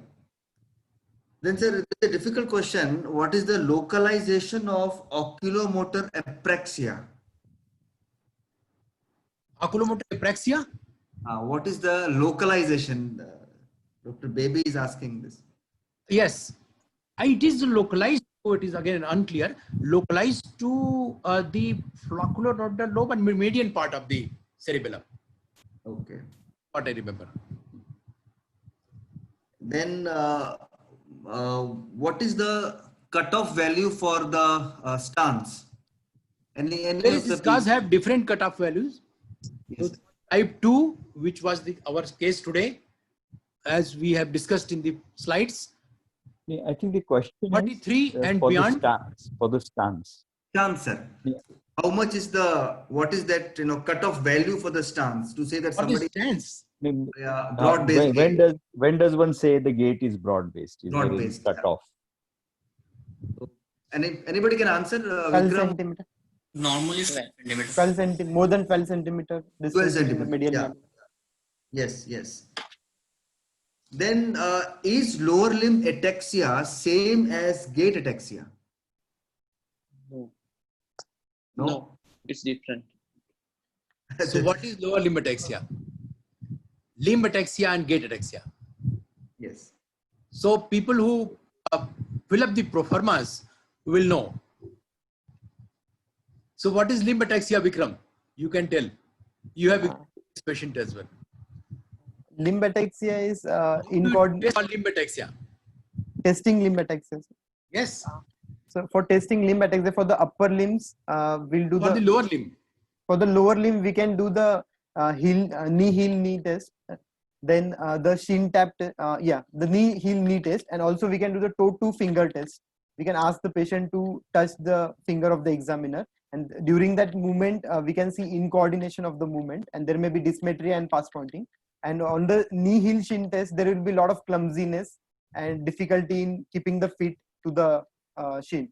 Then, sir, it's a difficult question. What is the localization of oculomotor apraxia? Oculomotor apraxia? What is the localization? Dr. Baby is asking this. Yes, it is localized. So it is again unclear. Localized to the flocculonodular lobe and median part of the cerebellum. Okay. What I remember. Then, what is the cutoff value for the stance? Various scars have different cutoff values. Yes. So type 2, which was our case today, as we have discussed in the slides. I think the question 43 is and for beyond. For the stance. Stance, sir. Yeah. How much is what is that, cutoff value for the stance to say that For the somebody stance. broad-based when does one say the gait is broad-based? Is broad-based cutoff? Anybody can answer? 12 Vikram? centimeter. Normally 12 centimeters. 12 centimeter, more than 12 centimeter. 12 centimeter. Median Yeah. line. Yes, yes. Then is lower limb ataxia same as gait ataxia? No. No. No, it's different. So what is lower limb ataxia? Limb ataxia and gait ataxia. Yes. So people who fill up the proformas will know. So what is limb ataxia, Vikram? You can tell. You have this patient as well. Limb ataxia is Test for limb ataxia. testing limb ataxia. Yes. So for testing limb ataxia for the upper limbs, we'll do For the lower limb. For the lower limb, we can do the knee heel knee test. Then the shin tap, the knee heel knee test, and also we can do the toe to finger test. We can ask the patient to touch the finger of the examiner, and during that movement, we can see incoordination of the movement, and there may be dysmetria and pass pointing. And on the knee heel shin test, there will be a lot of clumsiness and difficulty in keeping the feet to the shin.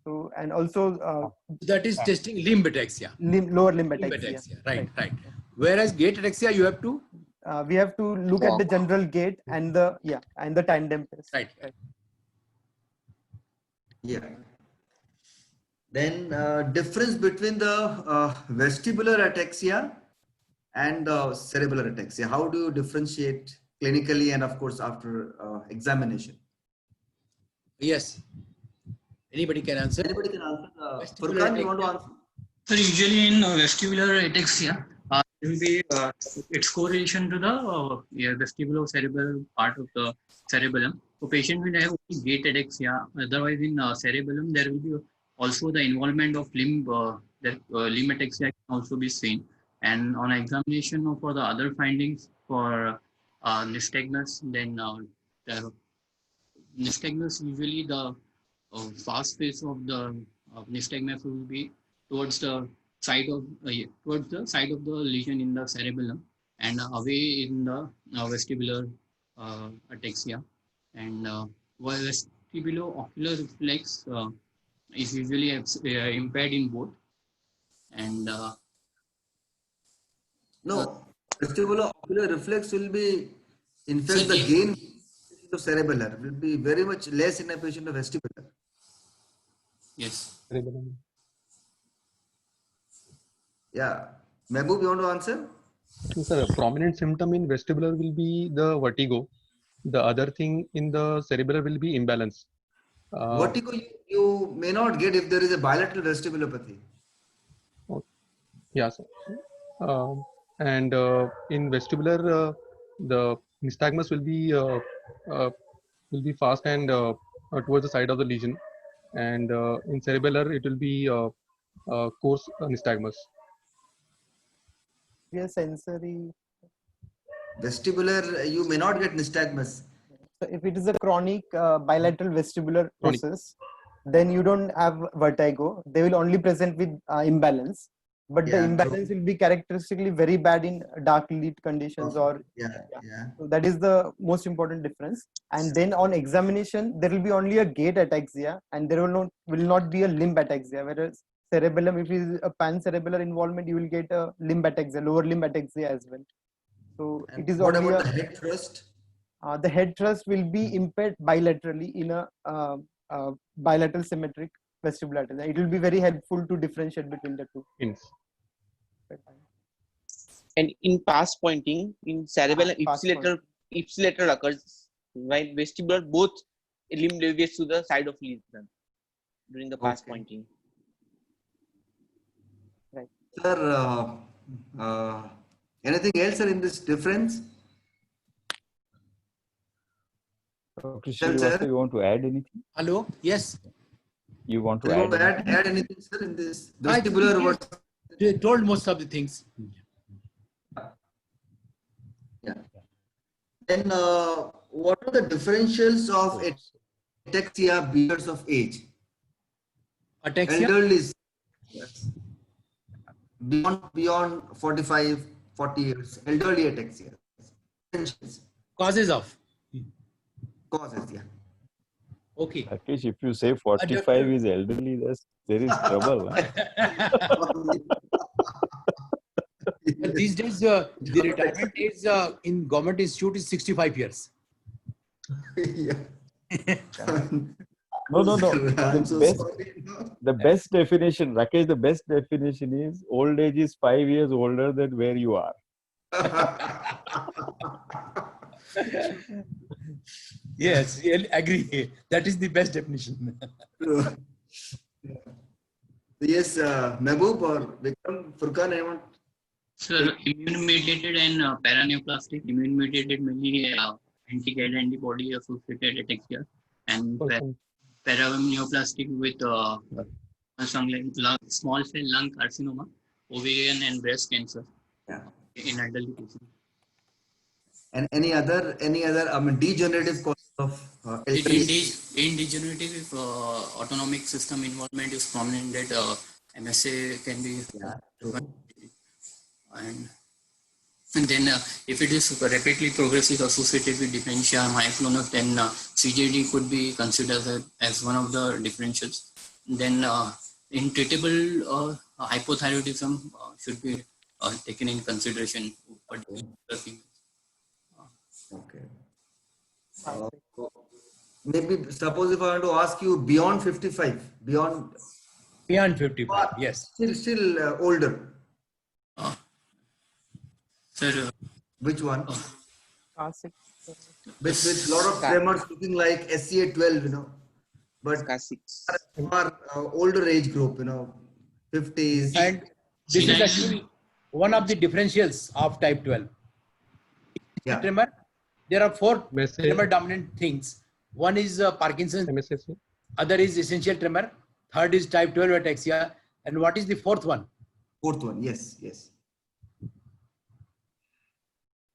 So, and also that is testing limb ataxia. Lower limb ataxia. Right. Whereas gait ataxia, you have to. We have to look at the general gait and the tandem test. Right. Yeah. Then difference between the vestibular ataxia and cerebellar ataxia. How do you differentiate clinically and of course after examination? Yes. Anybody can answer. Anybody can answer. Vestibular Furkan, you want to ataxia. answer? So usually in vestibular ataxia, there will be its correlation to the vestibulocerebral part of the cerebellum. So patient will have only gait ataxia. Otherwise, in cerebellum, there will be also the involvement of limb. Limb ataxia can also be seen. And on examination for the other findings for nystagmus, then nystagmus usually the fast phase of the nystagmus will be towards the side of the lesion in the cerebellum and away in the vestibular ataxia. And while vestibulo-ocular reflex is usually impaired in both. And No, vestibulo-ocular reflex will be, in fact, So the if- gain of cerebellar will be very much less in a patient of vestibular. yes. Cerebellum. Yeah. Mehboob, you want to answer? Sir, a prominent symptom in vestibular will be the vertigo. The other thing in the cerebellar will be imbalance. Vertigo you may not get if there is a bilateral vestibulopathy. Yeah, sir. And in vestibular, the nystagmus will be fast and towards the side of the lesion, and in cerebellar it will be coarse nystagmus. Yes, sensory. Vestibular, you may not get nystagmus. So if it is a chronic bilateral vestibular Chronic. process, then you don't have vertigo. They will only present with imbalance, but the Yeah, imbalance will be characteristically very bad in dark lit conditions or Yeah. so that is the most important difference. And then on examination, there will be only a gait ataxia, and there will not be a limb ataxia. Whereas cerebellum, if it is a pancerebellar involvement, you will get a limb ataxia, lower limb ataxia as well. So And it is what only about a, the head thrust? the head thrust will be impaired bilaterally in a bilateral symmetric vestibular ataxia. It will be very helpful to differentiate between the two. Means And in pass pointing, in cerebellum, Pass ipsilateral occurs, while vestibular, both limb deviates to the side of lesion during the pass Okay. pointing. Sir, anything else sir, in this difference? Dr. Sir, Srivastava, you want to add anything? Hello? Yes. You want Do to you want add to anything? add anything, sir, in this I vestibular? think What? They told most of the things. Yeah. Then, what are the differentials of ataxia years of age? Ataxia? Elderly, yes. Beyond 45, 40 years, elderly ataxia. Differentials, Causes of. causes, yeah. Okay. Rakesh, if you say 45 is elderly, there is trouble. Huh? But these days, the retirement age in government institute is 65 years. Yeah. No. I'm so sorry. The best definition, Rakesh, the best definition is old age is 5 years older than where you are. Yes, I agree. That is the best definition. Yes, Mehboob or Vikram, Furkan, I want. So immune-mediated and paraneoplastic, immune-mediated mainly anti-GAD antibody associated ataxia, and paraneoplastic with small cell lung carcinoma, ovarian and breast cancer Yeah. in elderly patients. And any other, degenerative cause of elderly? In degenerative autonomic system involvement is prominent that MSA can be and then if it is rapidly progressive associated with dementia, myoclonus, then CJD could be considered as one of the differentials. Then in treatable hypothyroidism should be taken in consideration. Okay. Maybe suppose if I want to ask you beyond 55, beyond 55, yes. still older. Sir, Which one? Classic. with lot of tremors looking like SCA12, but SCA6. for older age group, 50s. And this is actually one of the differentials of type 12. Yeah. Tremor, there are 4 Message. tremor dominant things. One is Parkinson's, MSSC. other is essential tremor, third is type 12 ataxia, and what is the fourth one? Fourth one, yes.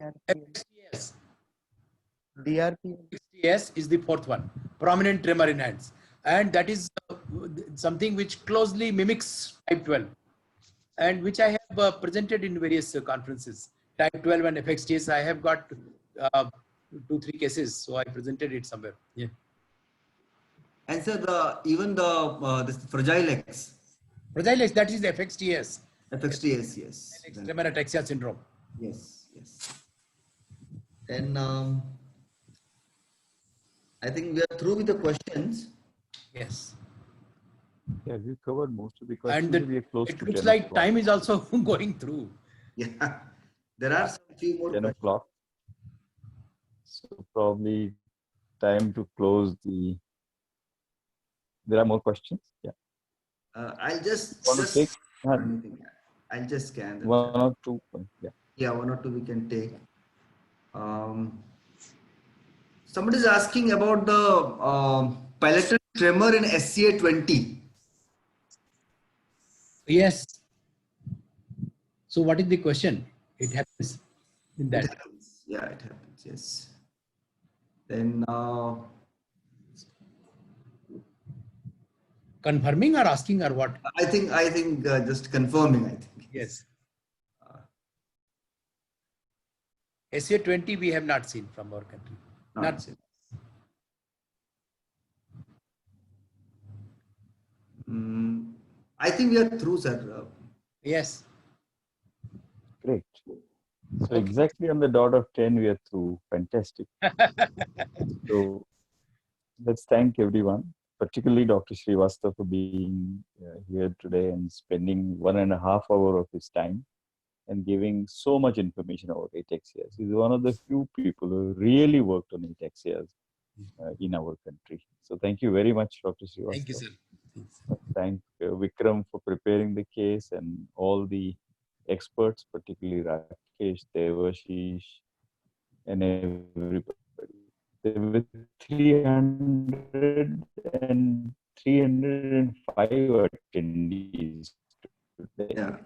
FXTS. DRP. FXTS is the fourth one, prominent tremor in hands. And that is something which closely mimics type 12 and which I have presented in various conferences. Type 12 and FXTS, I have got 2-3 cases, so I presented it somewhere. Yeah. And sir, even this Fragile X. Fragile X, that is the FXTS. FXTS, yes. Tremor ataxia syndrome. Yes. Then I think we are through with the questions. Yes. Yeah, we covered most of the And questions. We are close it to looks 10 like o'clock. time is also going through. Yeah, there are some few more 10 questions. o'clock. So probably time to close the. There are more questions. Yeah. I'll just Want to take I'll just scan them. one or two. Yeah. Yeah, 1 or 2 we can take. Somebody is asking about the palatal tremor in SCA20. Yes. So what is the question? It happens in that. It happens. Yeah, it happens. Yes. Then Confirming or asking or what? I think just confirming. I think. Yes. SA20 we have not seen from our country. Not seen. I think we are through, sir. Yes. Great. So exactly on the dot of 10, we are through. Fantastic. So let's thank everyone, particularly Dr. Srivastava for being here today and spending 1.5 hours of his time and giving so much information about ataxias. He's one of the few people who really worked on ataxias in our country. So thank you very much, Dr. Srivastava. Thank you, sir. Thank Vikram for preparing the case and all the experts, particularly Rakesh, Devashish, and everybody. There were 305 attendees today. Yeah.